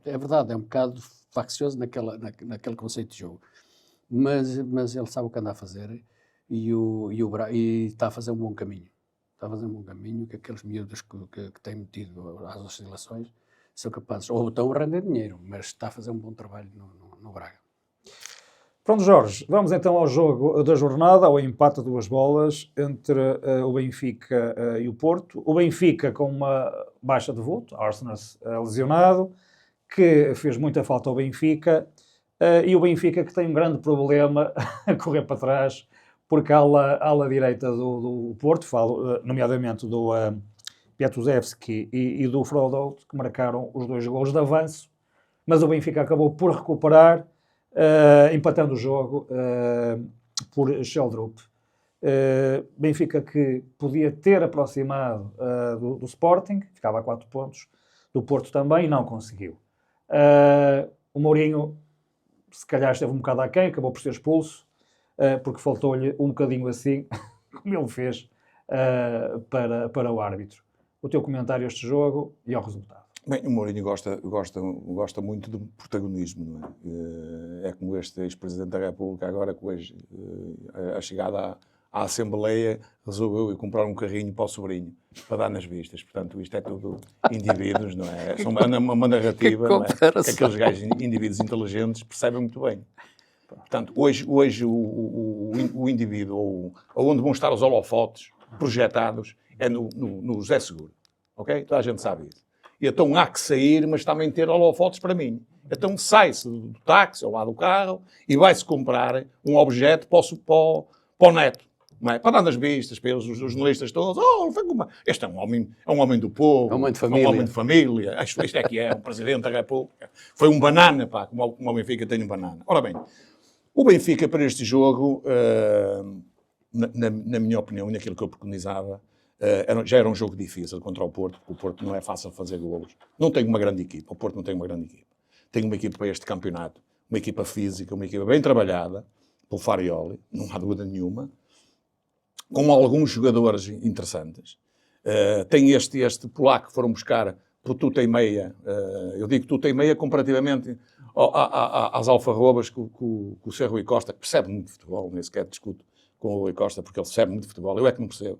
É verdade, é um bocado faccioso naquele conceito de jogo, mas ele sabe o que anda a fazer e está a fazer um bom caminho. Que aqueles miúdos que têm metido às oscilações são capazes, ou estão a render dinheiro, mas está a fazer um bom trabalho no Braga. Pronto, Jorge, vamos então ao jogo da jornada, ao empate a 2 bolas entre o Benfica e o Porto. O Benfica com uma baixa de vulto, Arsenas lesionado, que fez muita falta ao Benfica, e o Benfica que tem um grande problema a correr para trás, porque a ala direita do Porto, falo nomeadamente do Piatuzewski e do Frodolt, que marcaram os 2 golos de avanço, mas o Benfica acabou por recuperar, empatando o jogo por Sheldrup. Benfica que podia ter aproximado do Sporting, ficava a 4 pontos, do Porto também, e não conseguiu. O Mourinho, se calhar, esteve um bocado aquém, acabou por ser expulso, porque faltou-lhe um bocadinho assim, como ele fez, para o árbitro. O teu comentário a este jogo e ao resultado. Bem, o Mourinho gosta muito do protagonismo, não é? É como este ex-presidente da República agora, que hoje, a chegada à Assembleia, resolveu ir comprar um carrinho para o sobrinho, para dar nas vistas. Portanto, isto é tudo indivíduos, não é? É uma narrativa, não é? Que aqueles gajos, indivíduos inteligentes, percebem muito bem. Portanto, hoje o indivíduo, ou onde vão estar os holofotes projetados, é no José Seguro. Ok? Toda a gente sabe isso. E então há que sair, mas também ter holofotes para mim. Então sai-se do táxi ou lá do carro e vai-se comprar um objeto para o neto. Não é? Para dar nas vistas, para os jornalistas todos. Este é um homem do povo. É um homem de família. É um homem de família. Isto é que é, um presidente da República. Foi um banana, pá, como o Benfica tem um banana. Ora bem, o Benfica para este jogo, na minha opinião, e naquilo que eu preconizava, já era um jogo difícil contra o Porto, porque o Porto não é fácil fazer golos. Não tem uma grande equipa, o Porto não tem uma grande equipa. Tem uma equipa para este campeonato, uma equipa física, uma equipa bem trabalhada, pelo Farioli, não há dúvida nenhuma, com alguns jogadores interessantes. Tem este polaco que foram buscar por tuta e meia, eu digo tuta e meia comparativamente às alfarrobas que o Sr. Rui Costa, que percebe muito de futebol, nem sequer discuto com o Rui Costa, porque ele percebe muito de futebol, eu é que não percebo.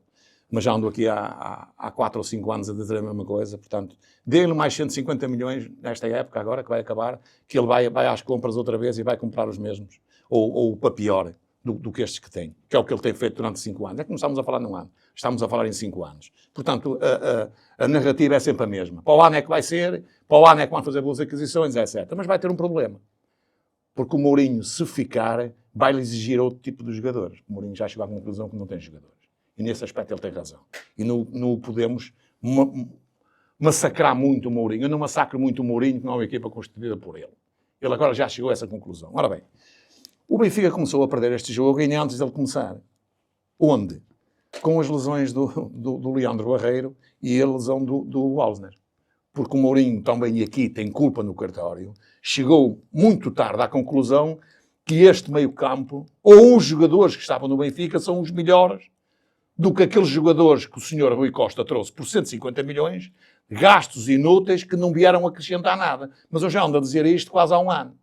Mas já ando aqui há 4 ou 5 anos a dizer a mesma coisa, portanto, dê-lhe mais 150 milhões nesta época agora, que vai acabar, que ele vai às compras outra vez e vai comprar os mesmos, ou para pior do que estes que tem, que é o que ele tem feito durante 5 anos. É que não estamos a falar num ano, estamos a falar em 5 anos. Portanto, a narrativa é sempre a mesma. Para o ano é que vai ser, para o ano é que vão fazer boas aquisições, etc. Mas vai ter um problema, porque o Mourinho, se ficar, vai-lhe exigir outro tipo de jogadores. O Mourinho já chegou à conclusão que não tem jogadores. E nesse aspecto ele tem razão. E não podemos massacrar muito o Mourinho. Eu não massacro muito o Mourinho, que não é uma equipa constituída por ele. Ele agora já chegou a essa conclusão. Ora bem, o Benfica começou a perder este jogo ainda antes dele começar. Onde? Com as lesões do Leandro Barreiro e a lesão do Walsner. Porque o Mourinho também aqui tem culpa no cartório. Chegou muito tarde à conclusão que este meio-campo, ou os jogadores que estavam no Benfica, são os melhores do que aqueles jogadores que o Sr. Rui Costa trouxe por 150 milhões, gastos inúteis que não vieram acrescentar nada. Mas eu já ando a dizer isto quase há um ano.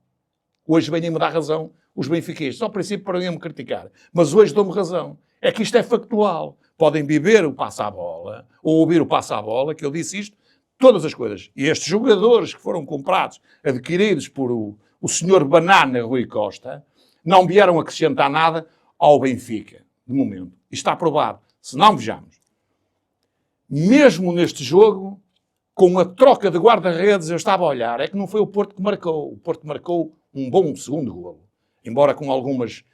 Hoje vêm-me dar razão os benfiquistas. Ao princípio podem-me criticar, mas hoje dou-me razão. É que isto é factual. Podem beber o passa-a-bola, ou ouvir o passa-a-bola, que eu disse isto, todas as coisas. E estes jogadores que foram comprados, adquiridos por o Sr. Banana Rui Costa, não vieram acrescentar nada ao Benfica, de momento. Isto está aprovado. Se não, vejamos. Mesmo neste jogo, com a troca de guarda-redes, eu estava a olhar, é que não foi o Porto que marcou. O Porto marcou um bom segundo golo. Embora com algumas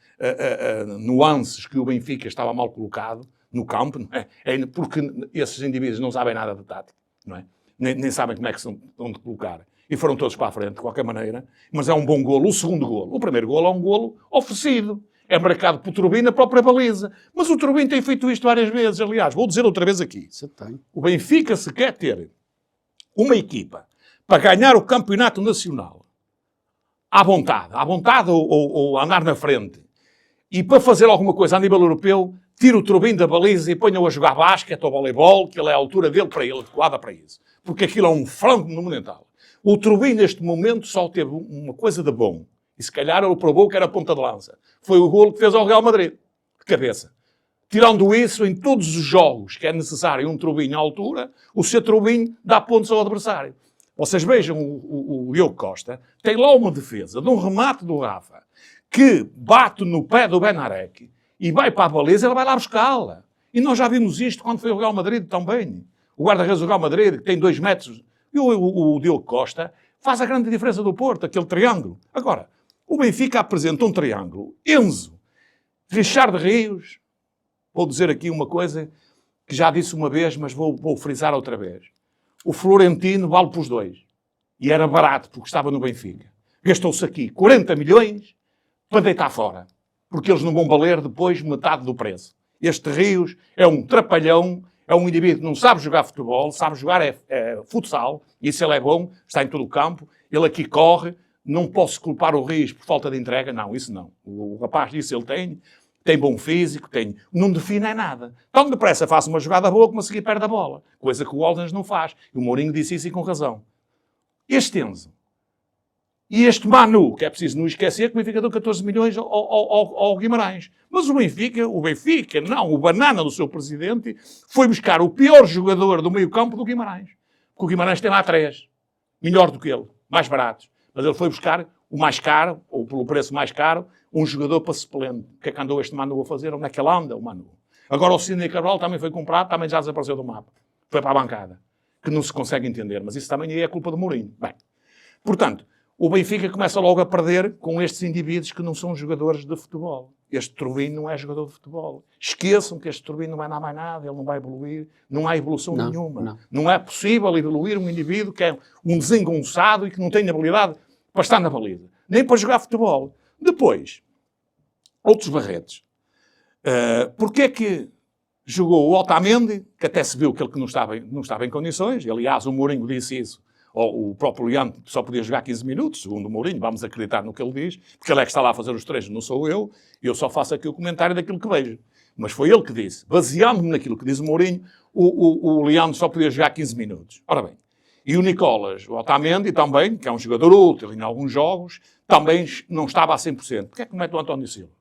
nuances que o Benfica estava mal colocado no campo, não é? Porque esses indivíduos não sabem nada de tática, não é? Nem sabem como é que são onde colocar. E foram todos para a frente, de qualquer maneira. Mas é um bom golo. O segundo golo. O primeiro golo é um golo oferecido. É marcado por Turbin na própria baliza. Mas o Turbin tem feito isto várias vezes. Aliás, vou dizer outra vez aqui. O Benfica, se quer ter uma equipa para ganhar o campeonato nacional à vontade ou andar na frente, e para fazer alguma coisa a nível europeu, tira o Turbin da baliza e ponha-o a jogar basquete ou voleibol, que ele é a altura dele para ele, adequada para isso. Porque aquilo é um frango monumental. O Turbin, neste momento, só teve uma coisa de bom. E se calhar ele provou que era ponta de lança. Foi o golo que fez ao Real Madrid. De cabeça. Tirando isso, em todos os jogos que é necessário um Turbin à altura, o seu Turbin dá pontos ao adversário. Vocês vejam o Diogo Costa, tem lá uma defesa de um remate do Rafa, que bate no pé do Benarek e vai para a baliza, ele vai lá buscá-la. E nós já vimos isto quando foi o Real Madrid também. O guarda-redes do Real Madrid, que tem 2 metros, e o Diogo Costa faz a grande diferença do Porto, aquele triângulo. Agora, o Benfica apresenta um triângulo. Enzo, Richard Rios, vou dizer aqui uma coisa, que já disse uma vez, mas vou frisar outra vez. O Florentino vale para os dois. E era barato, porque estava no Benfica. Gastou-se aqui 40 milhões para deitar fora. Porque eles não vão valer depois metade do preço. Este Rios é um trapalhão, é um indivíduo que não sabe jogar futebol, sabe jogar futsal, isso ele é bom, está em todo o campo, ele aqui corre, não posso culpar o Rios por falta de entrega, não, isso não. O rapaz disse, ele tem bom físico, não define é nada. Tão depressa faz uma jogada boa como a seguir perde a bola, coisa que o Waldens não faz. E o Mourinho disse isso e com razão. Este Enzo e este Manu, que é preciso não esquecer, que o Benfica deu 14 milhões ao Guimarães. Mas o Benfica, não, o banana do seu presidente, foi buscar o pior jogador do meio-campo do Guimarães. Porque o Guimarães tem lá 3, melhor do que ele, mais baratos. Mas ele foi buscar o mais caro, ou pelo preço mais caro, um jogador para suplente. O que é que andou este Manu a fazer? Onde é que ele anda, o Manu? Agora o Sidney Cabral também foi comprado, também já desapareceu do mapa. Foi para a bancada. Que não se consegue entender. Mas isso também é culpa do Mourinho. Bem, portanto, o Benfica começa logo a perder com estes indivíduos que não são jogadores de futebol. Este Turbino não é jogador de futebol. Esqueçam que este Turbino não vai dar mais nada, ele não vai evoluir, não há evolução nenhuma. Não é possível evoluir um indivíduo que é um desengonçado e que não tem habilidade para estar na baliza, nem para jogar futebol. Depois, outros barretes. Porquê é que jogou o Otamendi, que até se viu que ele que não estava em condições, e, aliás, o Mourinho disse isso, ou o próprio Leandro só podia jogar 15 minutos, segundo o Mourinho, vamos acreditar no que ele diz, porque ele é que está lá a fazer os treinos, não sou eu só faço aqui o comentário daquilo que vejo. Mas foi ele que disse, baseando-me naquilo que diz o Mourinho, o Leandro só podia jogar 15 minutos. Ora bem, e o Nicolas, o Otamendi também, que é um jogador útil em alguns jogos, também não estava a 100%. Porquê é que mete o António Silva?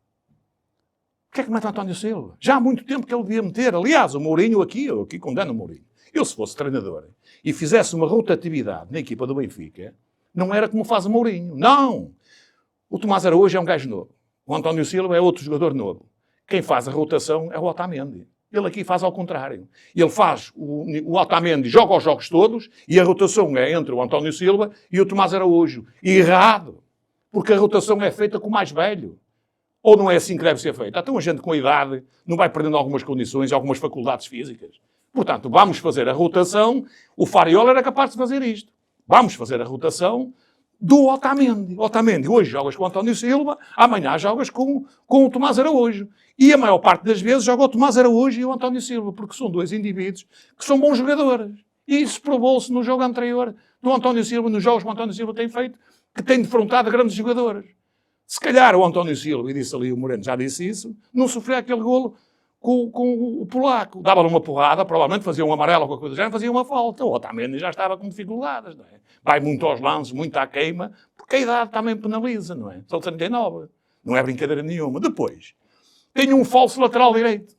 Porquê é que mete o António Silva? Já há muito tempo que ele devia meter. Aliás, o Mourinho eu aqui condeno o Mourinho. Eu, se fosse treinador e fizesse uma rotatividade na equipa do Benfica, não era como faz o Mourinho. Não! O Tomás Araújo é um gajo novo. O António Silva é outro jogador novo. Quem faz a rotação é o Otamendi. Ele aqui faz ao contrário. Ele faz, o Otamendi joga os jogos todos e a rotação é entre o António Silva e o Tomás Araújo. E errado. Porque a rotação é feita com o mais velho. Ou não é assim que deve ser feita? Então a gente com a idade não vai perdendo algumas condições e algumas faculdades físicas. Portanto, vamos fazer a rotação. O Fariola era capaz de fazer isto. Vamos fazer a rotação do Otamendi. Otamendi, hoje jogas com o António Silva, amanhã jogas com o Tomás Araújo. E a maior parte das vezes joga o Tomás Araújo e o António Silva, porque são dois indivíduos que são bons jogadores. E isso provou-se no jogo anterior do António Silva, nos jogos que o António Silva tem feito, que tem defrontado grandes jogadores. Se calhar o António Silva, e disse ali o Moreno, já disse isso, não sofreu aquele golo com o polaco. Dava-lhe uma porrada, provavelmente fazia um amarelo ou qualquer coisa do género, fazia uma falta. O Otamendi já estava com dificuldades, não é? Vai muito aos lances, muito à queima, porque a idade também penaliza, não é? São 39. Não é brincadeira nenhuma. Depois, tem um falso lateral direito,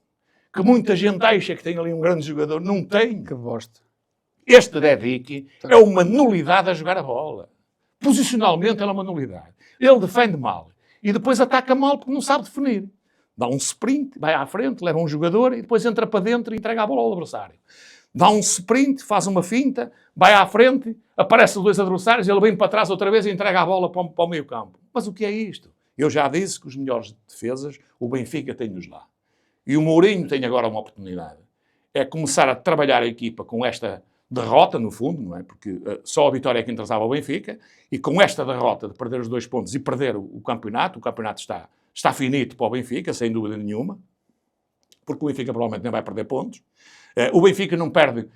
que muita gente acha que tem ali um grande jogador. Não tem. Que bosta. Este Dedic é uma nulidade a jogar a bola. Posicionalmente, ele é uma nulidade. Ele defende mal. E depois ataca mal porque não sabe definir. Dá um sprint, vai à frente, leva um jogador e depois entra para dentro e entrega a bola ao adversário. Dá um sprint, faz uma finta, vai à frente, aparecem dois adversários, ele vem para trás outra vez e entrega a bola para o meio campo. Mas o que é isto? Eu já disse que os melhores defesas, o Benfica tem-nos lá. E o Mourinho tem agora uma oportunidade. É começar a trabalhar a equipa com esta derrota, no fundo, não é? Porque só a vitória é que interessava ao Benfica, e com esta derrota de perder os 2 pontos e perder o campeonato está finito para o Benfica, sem dúvida nenhuma, porque o Benfica provavelmente nem vai perder pontos. O Benfica não perde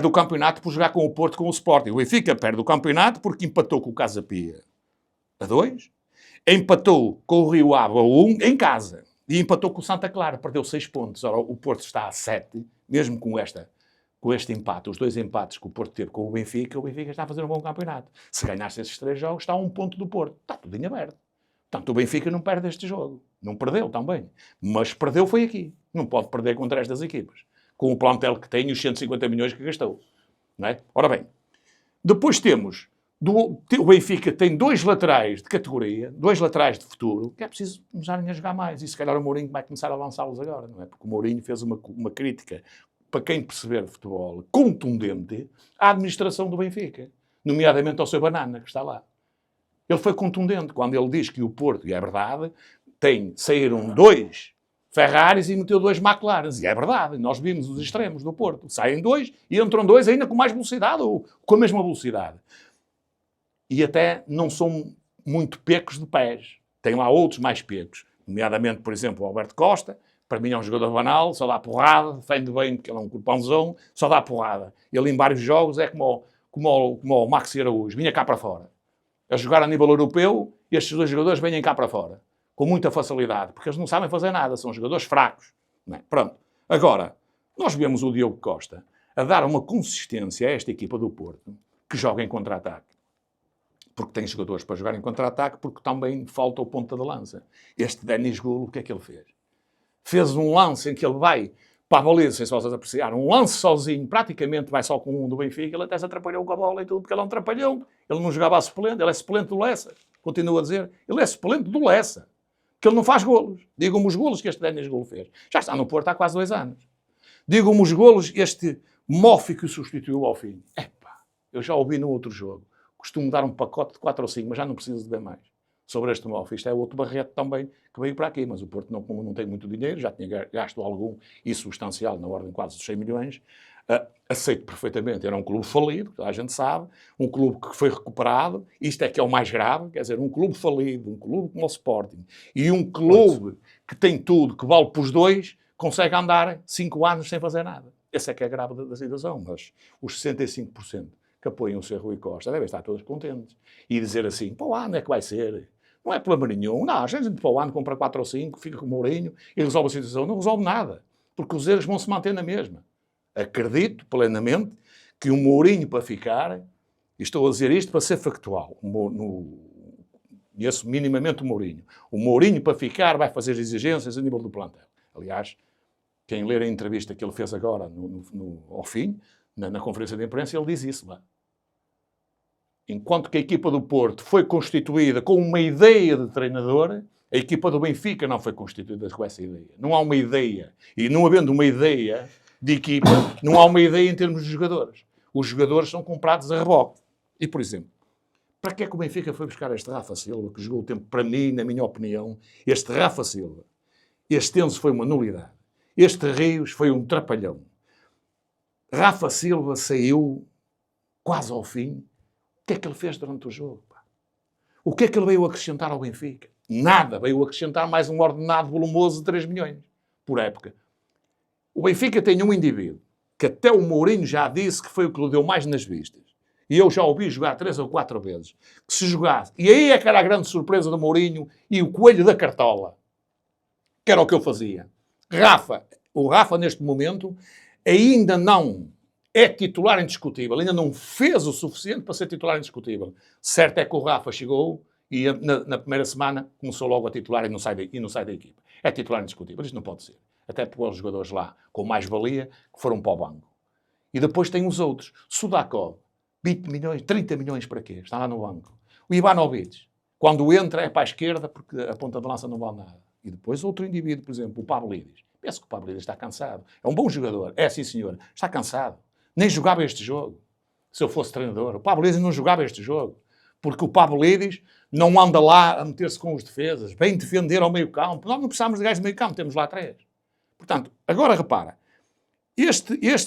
o campeonato por jogar com o Porto, com o Sporting. O Benfica perde o campeonato porque empatou com o Casa Pia a 2, empatou com o Rio Ave a 1 em casa, e empatou com o Santa Clara, perdeu 6 pontos. Ora, o Porto está a 7, mesmo com este empate, os 2 empates que o Porto teve com o Benfica está a fazer um bom campeonato. Se ganhasse esses 3 jogos, está a 1 ponto do Porto. Está tudo em aberto. Portanto, o Benfica não perde este jogo. Não perdeu também. Mas perdeu foi aqui. Não pode perder contra estas equipas. Com o plantel que tem e os 150 milhões que gastou. Não é? Ora bem, depois temos... O Benfica tem 2 laterais de categoria, 2 laterais de futuro, que é preciso começarem a jogar mais. E se calhar o Mourinho vai começar a lançá-los agora. Não é? Porque o Mourinho fez uma crítica, para quem perceber de futebol, contundente à administração do Benfica. Nomeadamente ao seu Banana, que está lá. Ele foi contundente quando ele diz que o Porto, e é verdade, saíram 2 Ferraris e meteu 2 McLarens. E é verdade, nós vimos os extremos do Porto. Saem 2 e entram 2 ainda com mais velocidade ou com a mesma velocidade. E até não são muito pecos de pés. Tem lá outros mais pecos. Nomeadamente, por exemplo, o Alberto Costa. Para mim é um jogador banal, só dá porrada, defende bem porque ele é um corpãozão, só dá porrada. Ele em vários jogos é como o Maxi Araújo, vinha cá para fora. A jogar a nível europeu, estes 2 jogadores vêm cá para fora. Com muita facilidade, porque eles não sabem fazer nada, são jogadores fracos. Não é? Pronto. Agora, nós vemos o Diogo Costa a dar uma consistência a esta equipa do Porto, que joga em contra-ataque. Porque tem jogadores para jogar em contra-ataque, porque também falta o ponta de lança. Este Denis Gulo, o que é que ele fez? Fez um lance em que ele vai para a baliza, não sei se vocês apreciaram, um lance sozinho, praticamente vai só com um do Benfica, ele até se atrapalhou com a bola e tudo, porque ele é um trapalhão. Ele não jogava a suplente, ele é suplente do Lessa. Continuo a dizer, ele é suplente do Lessa. Que ele não faz golos. Digam-me os golos que este Denis Gulo fez. Já está no Porto há quase 2 anos. Digam-me os golos este Moffi que o substituiu ao fim. Epá, eu já ouvi no outro jogo. Costumo dar um pacote de 4 ou 5, mas já não preciso de ver mais. Sobre este Moffi. Isto é outro Barreto também que veio para aqui, mas o Porto não tem muito dinheiro, já tinha gasto algum e substancial, na ordem quase de 100 milhões. Aceito perfeitamente, era um clube falido, toda a gente sabe, um clube que foi recuperado, isto é que é o mais grave, quer dizer, um clube falido, um clube como o Sporting, e um clube que tem tudo, que vale para os 2, consegue andar 5 anos sem fazer nada. Esse é que é grave da situação, mas os 65% que apoiam o Sr. Rui Costa devem estar todos contentes. E dizer assim, para o ano é que vai ser... Não é problema nenhum. Não, a gente para o ano compra 4 ou 5, fica com o Mourinho e resolve a situação. Não resolve nada, porque os erros vão se manter na mesma. Acredito plenamente que o Mourinho para ficar, e estou a dizer isto para ser factual, conheço minimamente o Mourinho para ficar vai fazer exigências a nível do plantel. Aliás, quem ler a entrevista que ele fez agora, ao fim, na conferência de imprensa, ele diz isso lá. Enquanto que a equipa do Porto foi constituída com uma ideia de treinador, a equipa do Benfica não foi constituída com essa ideia. Não há uma ideia. E não havendo uma ideia de equipa, não há uma ideia em termos de jogadores. Os jogadores são comprados a reboque. E, por exemplo, para que é que o Benfica foi buscar este Rafa Silva, que jogou o tempo, para mim, na minha opinião, este Rafa Silva, este Enzo foi uma nulidade. Este Rios foi um trapalhão. Rafa Silva saiu quase ao fim. O que é que ele fez durante o jogo? Pá? O que é que ele veio acrescentar ao Benfica? Nada. Veio acrescentar mais um ordenado volumoso de 3 milhões por época. O Benfica tem um indivíduo que até o Mourinho já disse que foi o que lhe deu mais nas vistas. E eu já ouvi jogar 3 ou 4 vezes. Que se jogasse... E aí é que era a grande surpresa do Mourinho e o coelho da cartola. Que era o que eu fazia. O Rafa, neste momento, ainda não... é titular indiscutível, ainda não fez o suficiente para ser titular indiscutível. Certo é que o Rafa chegou e na primeira semana começou logo a titular e não sai da equipa. É titular indiscutível, isto não pode ser. Até porque os jogadores lá com mais valia que foram para o banco. E depois tem os outros. Sudakov, 20 milhões, 30 milhões para quê? Está lá no banco. O Ivanovic, quando entra é para a esquerda porque a ponta de lança não vale nada. E depois outro indivíduo, por exemplo, o Pavlidis. Penso que o Pavlidis está cansado. É um bom jogador. É, sim, senhor. Está cansado. Nem jogava este jogo, se eu fosse treinador. O Pavlidis não jogava este jogo, porque o Pavlidis não anda lá a meter-se com os defesas, vem defender ao meio campo. Nós não precisamos de gajos de meio campo, temos lá 3. Portanto, agora repara,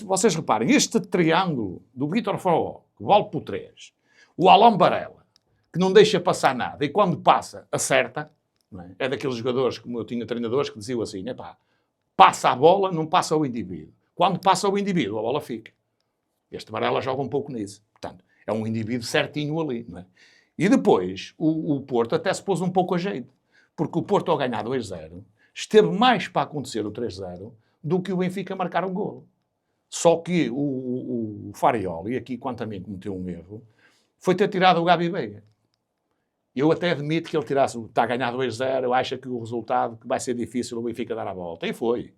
vocês reparem, este triângulo do Vítor Faraó, que vale por 3, o Alain Varela, que não deixa passar nada, e quando passa, acerta, não é? É daqueles jogadores, como eu tinha treinadores, que diziam assim, passa a bola, não passa ao indivíduo. Quando passa ao indivíduo, a bola fica. Este Varela joga um pouco nisso. Portanto, é um indivíduo certinho ali. Não é? E depois, o Porto até se pôs um pouco a jeito. Porque o Porto, ao ganhar 2-0, esteve mais para acontecer o 3-0 do que o Benfica marcar um golo. Só que o Farioli, aqui, quanto a mim, cometeu um erro, foi ter tirado o Gabi Veiga. Eu até admito que ele está a ganhar 2-0, acha que o resultado que vai ser difícil o Benfica dar a volta. E foi.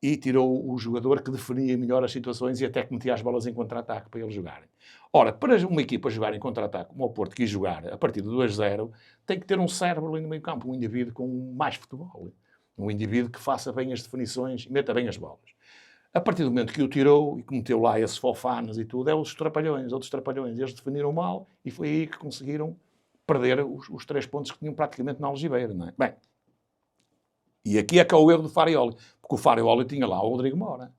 E tirou o jogador que definia melhor as situações e até que metia as bolas em contra-ataque para eles jogarem. Ora, para uma equipa jogar em contra-ataque, como o Porto quis jogar, a partir de 2-0, tem que ter um cérebro ali no meio campo, um indivíduo com mais futebol. Um indivíduo que faça bem as definições e meta bem as bolas. A partir do momento que o tirou e que meteu lá esses fofanos e tudo, outros trapalhões. Eles definiram mal e foi aí que conseguiram perder os 3 pontos que tinham praticamente na algibeira, não é? Bem, E aqui é que é o erro do Farioli. Porque o Farioli tinha lá o Rodrigo Mora.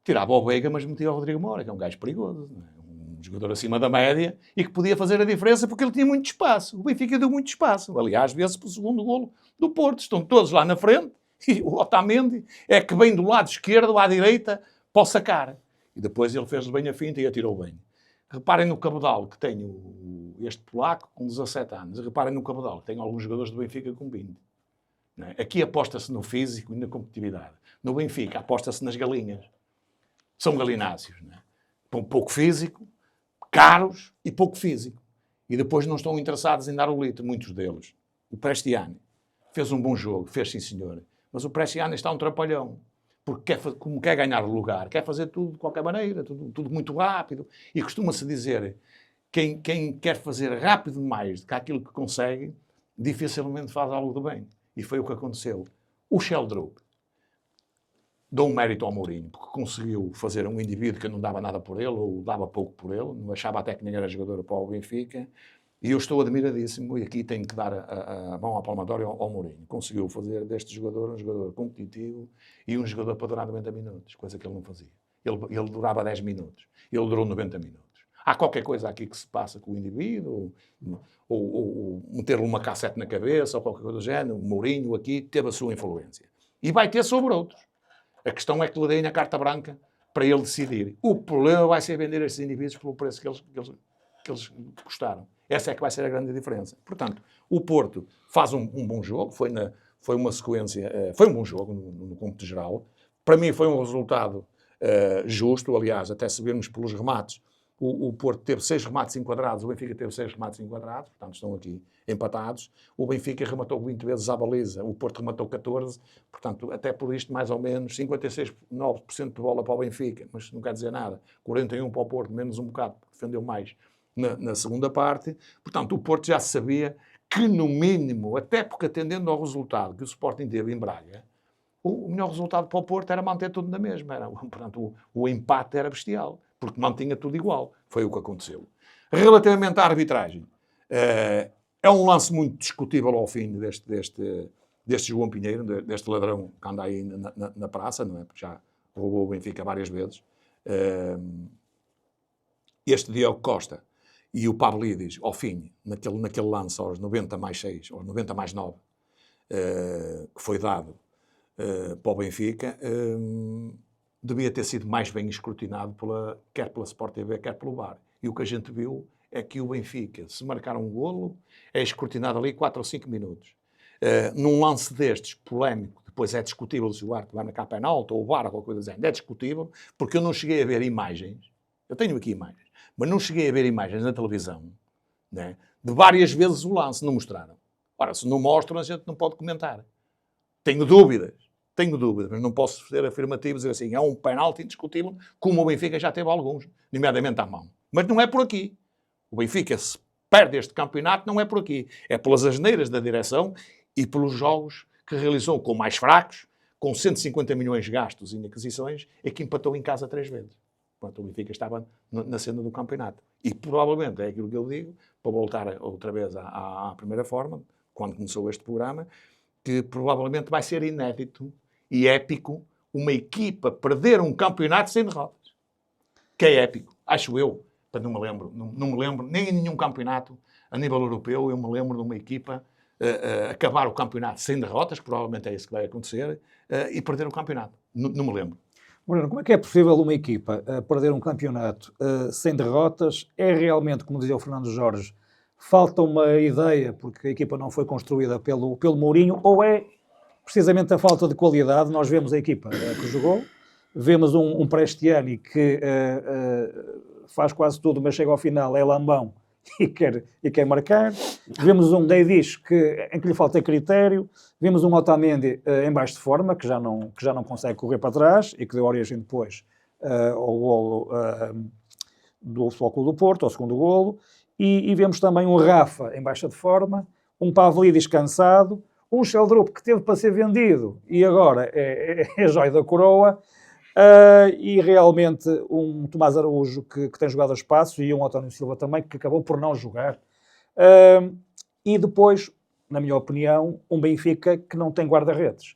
Tirava o Veiga, mas metia o Rodrigo Mora, que é um gajo perigoso. Não é? Um jogador acima da média e que podia fazer a diferença porque ele tinha muito espaço. O Benfica deu muito espaço. Aliás, vê-se pelo segundo golo do Porto. Estão todos lá na frente e o Otamendi é que vem do lado esquerdo à direita para o sacar. E depois ele fez bem a finta e atirou bem. Reparem no cabedal que tem este polaco com 17 anos. Reparem no cabedal que tem alguns jogadores do Benfica com 20. Não é? Aqui aposta-se no físico e na competitividade. No Benfica aposta-se nas galinhas. São galináceos. Não é? Com pouco físico, caros e pouco físico. E depois não estão interessados em dar o litro, muitos deles. O Prestiani fez um bom jogo, fez sim senhor. Mas o Prestiani está um trapalhão. Porque como quer ganhar o lugar, quer fazer tudo de qualquer maneira, tudo muito rápido. E costuma-se dizer, quem quer fazer rápido demais do que aquilo que consegue, dificilmente faz algo de bem. E foi o que aconteceu. O Sheldrup dou um mérito ao Mourinho, porque conseguiu fazer um indivíduo que não dava nada por ele, ou dava pouco por ele, não achava até que ninguém era jogador para o Benfica, e eu estou admiradíssimo, e aqui tenho que dar a mão à palmatória ao Mourinho. Conseguiu fazer deste jogador um jogador competitivo e um jogador para durar 90 minutos, coisa que ele não fazia. Ele durava 10 minutos, ele durou 90 minutos. Há qualquer coisa aqui que se passa com o indivíduo, ou meter-lhe uma cassete na cabeça, ou qualquer coisa do género. O Mourinho aqui teve a sua influência. E vai ter sobre outros. A questão é que lhe deem a carta branca para ele decidir. O problema vai ser vender estes indivíduos pelo preço que eles custaram. Essa é que vai ser a grande diferença. Portanto, o Porto faz um bom jogo, foi uma sequência, foi um bom jogo no cômputo geral. Para mim foi um resultado justo, aliás, até se vermos pelos remates, o Porto teve 6 remates enquadrados, o Benfica teve 6 remates enquadrados, portanto estão aqui empatados. O Benfica rematou 20 vezes à baliza, o Porto rematou 14, portanto, até por isto, mais ou menos, 56,9% de bola para o Benfica, mas não quer dizer nada. 41% para o Porto, menos um bocado, porque defendeu mais na segunda parte. Portanto, o Porto já sabia que, no mínimo, até porque atendendo ao resultado que o Sporting teve em Braga, o melhor resultado para o Porto era manter tudo na mesma. Portanto, o empate era bestial, porque mantinha tudo igual. Foi o que aconteceu. Relativamente à arbitragem, é um lance muito discutível ao fim deste João Pinheiro, deste ladrão que anda aí na praça, não é? Porque já roubou o Benfica várias vezes. Este Diogo Costa e o Pavlidis, ao fim, naquele lance aos 90 mais 6, aos 90 mais 9, que foi dado para o Benfica, devia ter sido mais bem escrutinado quer pela Sport TV, quer pelo VAR. E o que a gente viu é que o Benfica, se marcar um golo, é escrutinado ali 4 ou 5 minutos. Num lance destes, polémico, depois é discutível se o árbitro vai marcar penalti ou o VAR ou qualquer coisa assim. É discutível, porque eu não cheguei a ver imagens, eu tenho aqui imagens, mas não cheguei a ver imagens na televisão, né, de várias vezes o lance, não mostraram. Ora, se não mostram, a gente não pode comentar. Tenho dúvidas, mas não posso ser afirmativo e dizer assim, é um penalti indiscutível, como o Benfica já teve alguns, nomeadamente à mão. Mas não é por aqui. O Benfica, se perde este campeonato, não é por aqui. É pelas asneiras da direção e pelos jogos que realizou com mais fracos, com 150 milhões gastos em aquisições, e que empatou em casa 3 vezes. Portanto, o Benfica estava na cena do campeonato. E provavelmente, é aquilo que eu digo, para voltar outra vez à primeira forma, quando começou este programa, que provavelmente vai ser inédito e épico uma equipa perder um campeonato sem derrotas. Que é épico, acho eu. Não me lembro, nem em nenhum campeonato a nível europeu, eu me lembro de uma equipa acabar o campeonato sem derrotas, que provavelmente é isso que vai acontecer, e perder o campeonato. Não me lembro. Bruno, como é que é possível uma equipa perder um campeonato sem derrotas? É realmente, como dizia o Fernando Jorge, falta uma ideia, porque a equipa não foi construída pelo Mourinho, ou é precisamente a falta de qualidade? Nós vemos a equipa que jogou, vemos um Prestiani que faz quase tudo, mas chega ao final, é lambão e quer marcar. Vemos um Deidis em que lhe falta critério. Vemos um Otamendi em baixo de forma, que já não consegue correr para trás e que deu origem depois ao golo do Futebol Clube do Porto, ao segundo golo. E vemos também um Rafa em baixa de forma, um Pavlidis cansado, um Sheldrup que teve para ser vendido e agora é joia da coroa. E realmente um Tomás Araújo que tem jogado a espaço e um António Silva também que acabou por não jogar. E depois na minha opinião, um Benfica que não tem guarda-redes.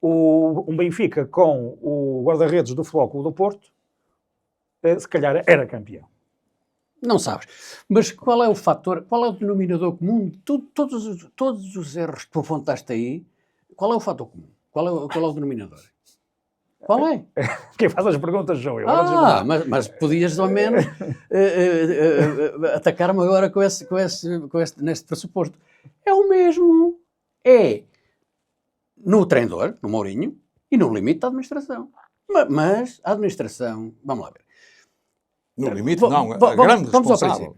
Um Benfica com o guarda-redes do Futebol Clube do Porto, se calhar era campeão. Não sabes. Mas qual é o fator, qual é o denominador comum de todos os erros que tu apontaste aí? Qual é o fator comum? Qual é o denominador? Qual é? Quem faz as perguntas sou eu. Mas podias ao menos atacar-me agora neste pressuposto. É o mesmo. É no treinador, no Mourinho, e no limite da administração. Mas a administração, vamos lá ver. No limite, não, a grande responsável.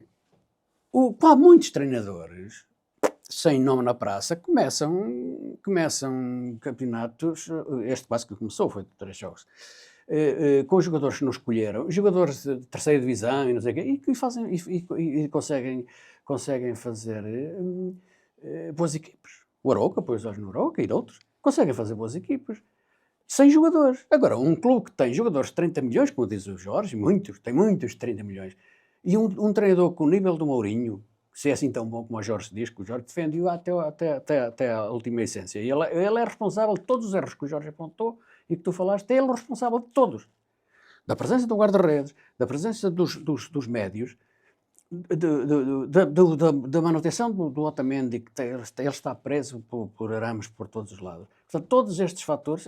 Há muitos treinadores, sem nome na praça, começam campeonatos, este quase que começou, foi de 3 jogos, com os jogadores que não escolheram, jogadores de terceira divisão e não sei o quê, e que fazem, e conseguem fazer boas equipes. O Arouca, depois hoje no Arouca e outros, conseguem fazer boas equipes. Sem jogadores. Agora, um clube que tem jogadores de 30 milhões, como diz o Jorge, tem muitos de 30 milhões, e um treinador com o nível do Mourinho, se é assim tão bom como o Jorge diz, que o Jorge defende-o até a última essência. E ele é responsável de todos os erros que o Jorge apontou e que tu falaste, ele é o responsável de todos. Da presença do guarda-redes, da presença dos médios, da manutenção do Otamendi, que ele está preso por arames por todos os lados. Portanto, todos estes fatores,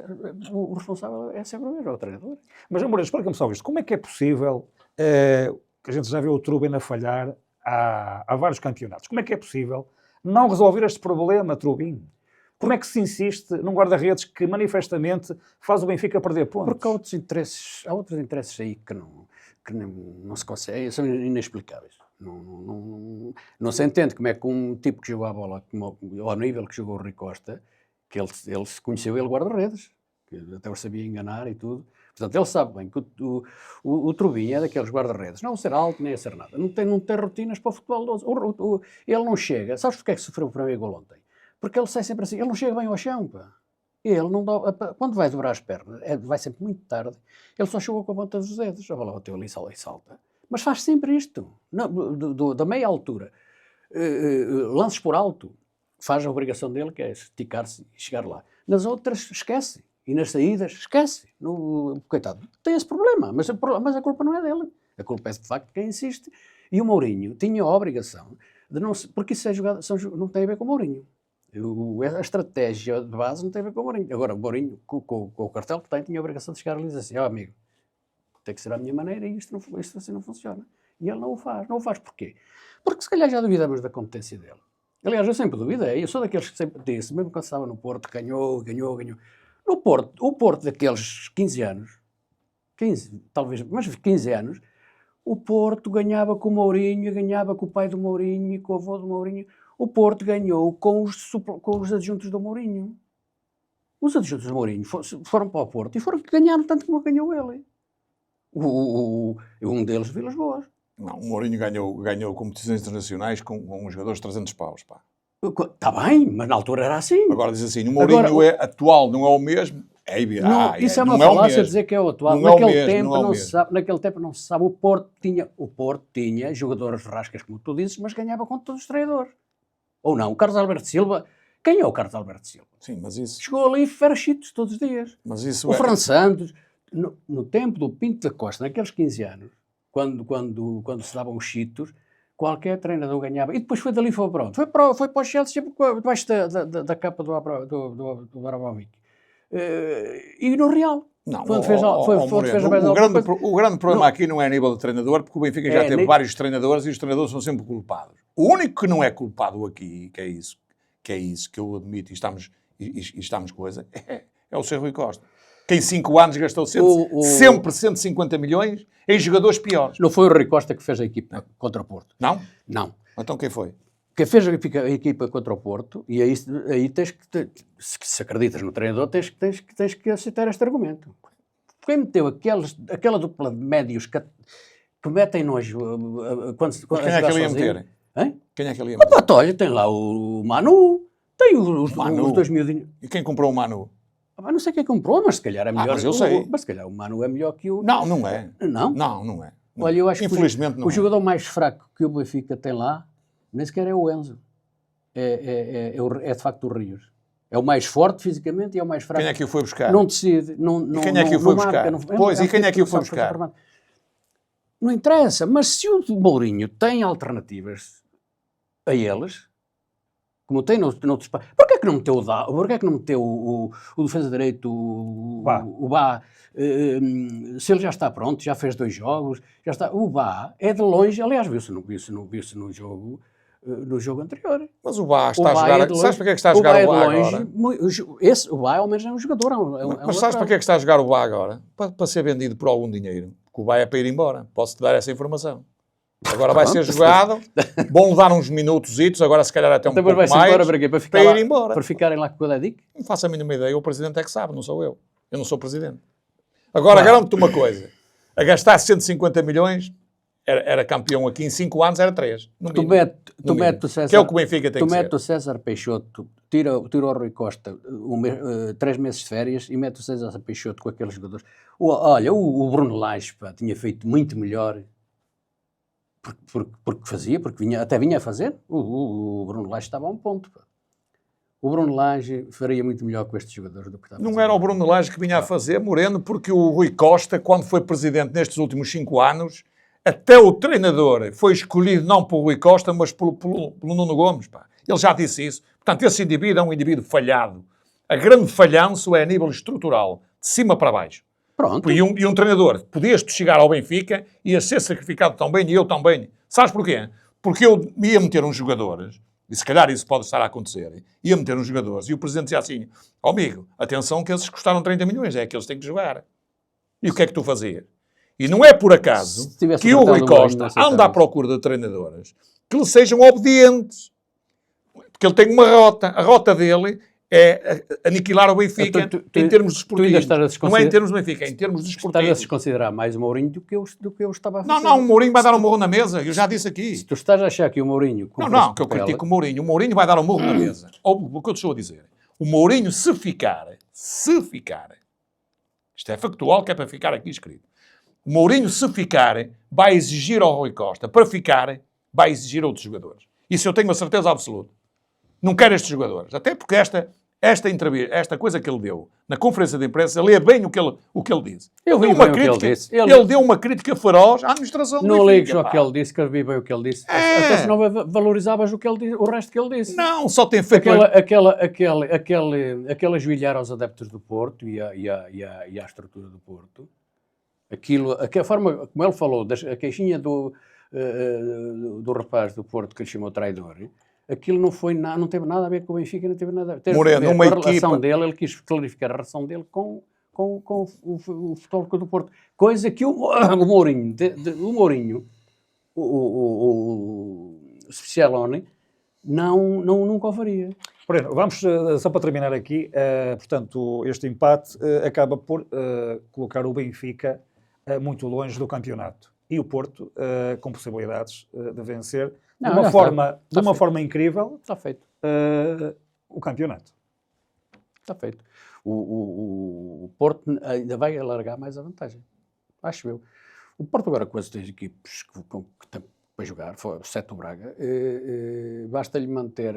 o responsável é sempre o mesmo, é o treinador. Mas, Moreira, explica-me só isto. Como é que é possível, que a gente já viu o Trubin a falhar há vários campeonatos, como é que é possível não resolver este problema, Trubin? Como é que se insiste num guarda-redes que manifestamente faz o Benfica perder pontos? Porque há outros interesses aí que não se conseguem, são inexplicáveis. Não se entende como é que um tipo que jogou a bola ao nível que jogou o Rui Costa, que ele se conheceu ele guarda-redes, que até o sabia enganar e tudo. Portanto, ele sabe bem que o Trubin é daqueles guarda-redes, não ser alto nem a ser nada, não tem rotinas para o futebol. Ele não chega, sabes porque é que sofreu o primeiro gol ontem? Porque ele sai sempre assim, ele não chega bem ao chão, pá. Ele não dá, quando vai dobrar as pernas, vai sempre muito tarde, ele só chegou com a ponta dos dedos, a bola bateu ali e salta. Mas faz sempre isto, da meia altura, lances por alto, faz a obrigação dele, que é esticar-se e chegar lá. Nas outras, esquece. E nas saídas, esquece. Coitado, tem esse problema, mas a culpa não é dele. A culpa é, de facto, de quem insiste. E o Mourinho tinha a obrigação de não... Porque isso é jogado, não tem a ver com o Mourinho. A estratégia de base não tem a ver com o Mourinho. Agora, o Mourinho, com o cartel que tem, tinha a obrigação de chegar ali e dizer assim, amigo, tem que ser a minha maneira e isto assim não funciona. E ele não o faz. Não o faz porquê? Porque se calhar já duvidamos da competência dele. Aliás, eu sempre duvidei. Eu sou daqueles que sempre disse, mesmo quando estava no Porto, ganhou. No Porto, o Porto daqueles 15 anos, 15, talvez, mas 15 anos, o Porto ganhava com o Mourinho, ganhava com o pai do Mourinho e com o avô do Mourinho. O Porto ganhou com os adjuntos do Mourinho. Os adjuntos do Mourinho foram para o Porto e ganharam tanto como ganhou ele. Um deles, Vilas Boas. Não, o Mourinho ganhou competições internacionais com jogadores de 300 paus, pá. Está bem, mas na altura era assim. Agora diz assim, o Mourinho é atual, não é o mesmo. Isso é uma falácia dizer que é o atual. Naquele tempo não se sabe. O Porto tinha jogadores rascas, como tu dizes, mas ganhava com todos os treinadores. Ou não? O Carlos Alberto Silva. Quem é o Carlos Alberto Silva? Sim, mas isso... Chegou ali e fera cheetos todos os dias. Mas isso o Fran Santos, no tempo do Pinto da Costa, naqueles 15 anos, quando se davam os cheetos, qualquer treinador ganhava. E depois foi dali foi pronto. Foi para o Chelsea, debaixo da capa do Abramovich. E no Real. Não, o grande problema aqui não é a nível de treinador, porque o Benfica já teve vários treinadores e os treinadores são sempre culpados. O único que não é culpado aqui, que é isso que eu admito e estamos coisa, é o Sr. Rui Costa. Que em 5 anos gastou sempre 150 milhões em jogadores piores. Não foi o Rui Costa que fez a equipa contra o Porto? Não? Não. Então quem foi? Quem fez a equipa contra o Porto, e aí tens que, se acreditas no treinador, tens que aceitar este argumento. Quem meteu aquela dupla de médios que metem nojo quando quem é que ele ia meter? Hein? Quem é que ele ia meter? Olha, tem lá o Manu, tem os 2000... E quem comprou o Manu? Não sei quem comprou, mas se calhar é melhor. Mas eu sei. Mas se calhar o Manu é melhor que o... Não é. Não? Não é. Olha, eu acho infelizmente que o jogador mais fraco que o Benfica tem lá, nem sequer é o Enzo. é de facto o Rios. É o mais forte fisicamente e é o mais fraco. Quem é que o foi buscar? Não decide. E quem é que o foi buscar? Pois, e quem é que o foi buscar? Não interessa, mas se o Mourinho tem alternativas a eles, como tem noutros países, porquê é que não meteu porquê é que não meteu o defesa de direito, o Bá? Se ele já está pronto, já fez 2 jogos, já está. O Bá é de longe, aliás, viu-se no jogo. No jogo anterior. Mas o Bá está a jogar. Sabes para que é que está a jogar o Bá agora? O Bá, ao menos, é um jogador. Mas sabes para que é que está a jogar o Bá agora? Para ser vendido por algum dinheiro. Porque o Bá é para ir embora. Posso-te dar essa informação. Agora vai ser jogado. Vão dar uns minutos, agora se calhar até um pouco mais. Para ir embora. Para ficarem lá com o Dedic? Não faço a mínima ideia. O presidente é que sabe, não sou eu. Eu não sou presidente. Agora, garanto-te uma coisa. A gastar 150 milhões... Era campeão aqui em 5 anos, era 3. Tu metes o César, que é o que o Benfica tem que ser. Tu metes o César Peixoto, tira o Rui Costa 3 meses de férias e mete o César Peixoto com aqueles jogadores. Olha, o Bruno Lage tinha feito muito melhor porque fazia, até vinha a fazer. O Bruno Lage estava a um ponto. O Bruno Lage faria muito melhor com estes jogadores do que estava a fazer. Não era o Bruno Lage que vinha a fazer, Moreno, porque o Rui Costa, quando foi presidente nestes últimos 5 anos... Até o treinador foi escolhido não por Rui Costa, mas pelo Nuno Gomes. Pá. Ele já disse isso. Portanto, esse indivíduo é um indivíduo falhado. A grande falhanço é a nível estrutural, de cima para baixo. Pronto. E um treinador, podias-te chegar ao Benfica, ia ser sacrificado tão bem, e eu também. Sabes porquê? Porque eu ia meter uns jogadores, e se calhar isso pode estar a acontecer, ia meter uns jogadores, e o presidente dizia assim, amigo, atenção que esses custaram 30 milhões, é que eles têm que jogar. E o que é que tu fazias? E não é por acaso que o Rui Costa anda à procura de treinadores que lhe sejam obedientes. Porque ele tem uma rota. A rota dele é aniquilar o Benfica em termos desportivos. Não é em termos do Benfica, é em termos desportivos. Estás a desconsiderar mais o Mourinho do que eu estava a fazer. Não, o Mourinho vai dar um murro na mesa. Eu já disse aqui. Se tu estás a achar que o Mourinho... Não, que eu critico o Mourinho vai dar um murro na mesa. Ou o que eu te estou a dizer. O Mourinho, se ficar, isto é factual, que é para ficar aqui escrito. O Mourinho, se ficar, vai exigir ao Rui Costa. Para ficar, vai exigir outros jogadores. Isso eu tenho a certeza absoluta. Não quero estes jogadores. Até porque esta entrevista, esta coisa que ele deu na conferência de imprensa, lê bem o que ele disse. Ele deu uma crítica feroz à administração do Benfica. Não ligues ao que ele disse, que eu vi bem o que ele disse. Até se não valorizavas o resto que ele disse. Não, só tem feito... Aquele ajoelhar aos adeptos do Porto e à estrutura do Porto... a forma como ele falou, a queixinha do rapaz do Porto que lhe chamou traidor, aquilo não teve nada a ver com o Benfica, não teve nada a ver Moreno, com a relação dele. Ele quis clarificar a relação dele com o futebol do Porto. Coisa que o Mourinho, o Specialoni, nunca o faria. Moreno, vamos, só para terminar aqui, portanto, este empate acaba por colocar o Benfica muito longe do campeonato. E o Porto com possibilidades de vencer de uma forma incrível. Está feito. O campeonato. Está feito. O Porto ainda vai alargar mais a vantagem. Acho eu. O Porto agora com as 2 equipes que tem para jogar, exceto o Braga, basta-lhe manter...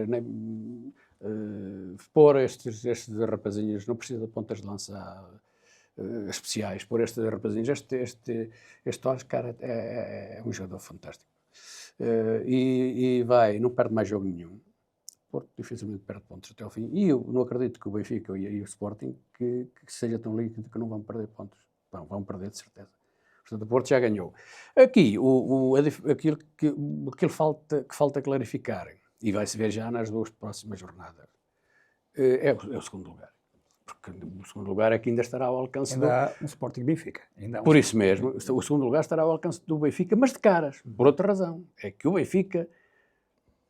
pôr estes rapazinhos, não precisa de pontas de lança especiais, pôr estes rapazinhos, este Oscar é um jogador fantástico. E não perde mais jogo nenhum. O Porto dificilmente perde pontos até ao fim. E eu não acredito que o Benfica e o Sporting que seja tão líquido que não vão perder pontos. Vão perder de certeza. Portanto, o Porto já ganhou. Aqui, aquilo que falta clarificar, e vai-se ver já nas 2 próximas jornadas, é o segundo lugar. Porque o segundo lugar é que ainda estará ao alcance ainda há um Sporting Benfica. Por isso mesmo, o segundo lugar estará ao alcance do Benfica, mas de caras. Por outra razão. É que o Benfica,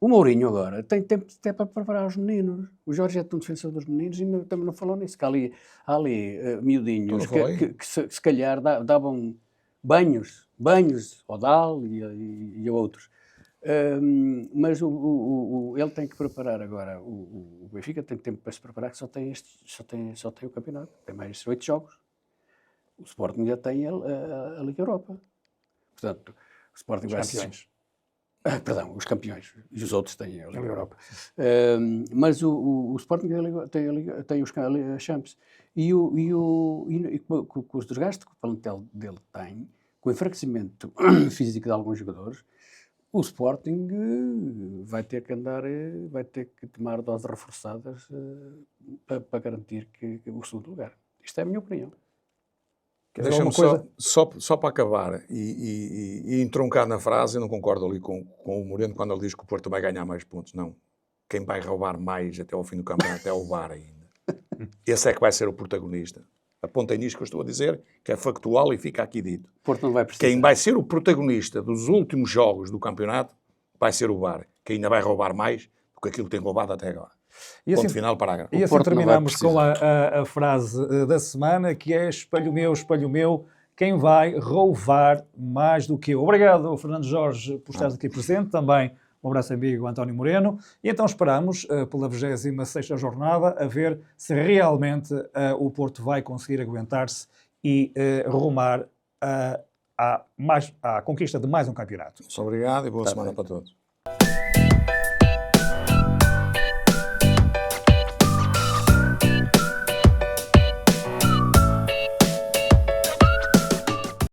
o Mourinho agora, tem tempo até para preparar os meninos. O Jorge é um defensor dos meninos e também não falou nisso. Que há ali miudinhos que se calhar davam banhos ao Dal e a outros. Mas ele tem que preparar agora. O Benfica tem tempo para se preparar, que só tem o campeonato. Tem mais 8 jogos. O Sporting já tem a Liga Europa. Portanto, o Sporting vai... Perdão, os campeões. E os outros têm a Liga Europa. Mas o Sporting tem a Champions. E com os desgastes que o plantel dele tem, com o enfraquecimento físico de alguns jogadores, o Sporting vai ter que tomar doses reforçadas para garantir o segundo lugar. Isto é a minha opinião. Deixa-me só para acabar e entroncar na frase, eu não concordo ali com o Moreno quando ele diz que o Porto vai ganhar mais pontos. Não. Quem vai roubar mais até ao fim do campeonato é o VAR ainda. Esse é que vai ser o protagonista. Apontem nisto que eu estou a dizer, que é factual e fica aqui dito. Porto não vai precisar. Quem vai ser o protagonista dos últimos jogos do campeonato vai ser o VAR, que ainda vai roubar mais do que aquilo que tem roubado até agora. E Ponto assim, final, parágrafo. E assim terminamos com a frase da semana, que é espelho meu, quem vai roubar mais do que eu. Obrigado, Fernando Jorge, por estares aqui presente. Também um abraço amigo António Moreno. E então esperamos, pela 26ª jornada, a ver se realmente o Porto vai conseguir aguentar-se e rumar à conquista de mais um campeonato. Muito obrigado e boa semana para todos.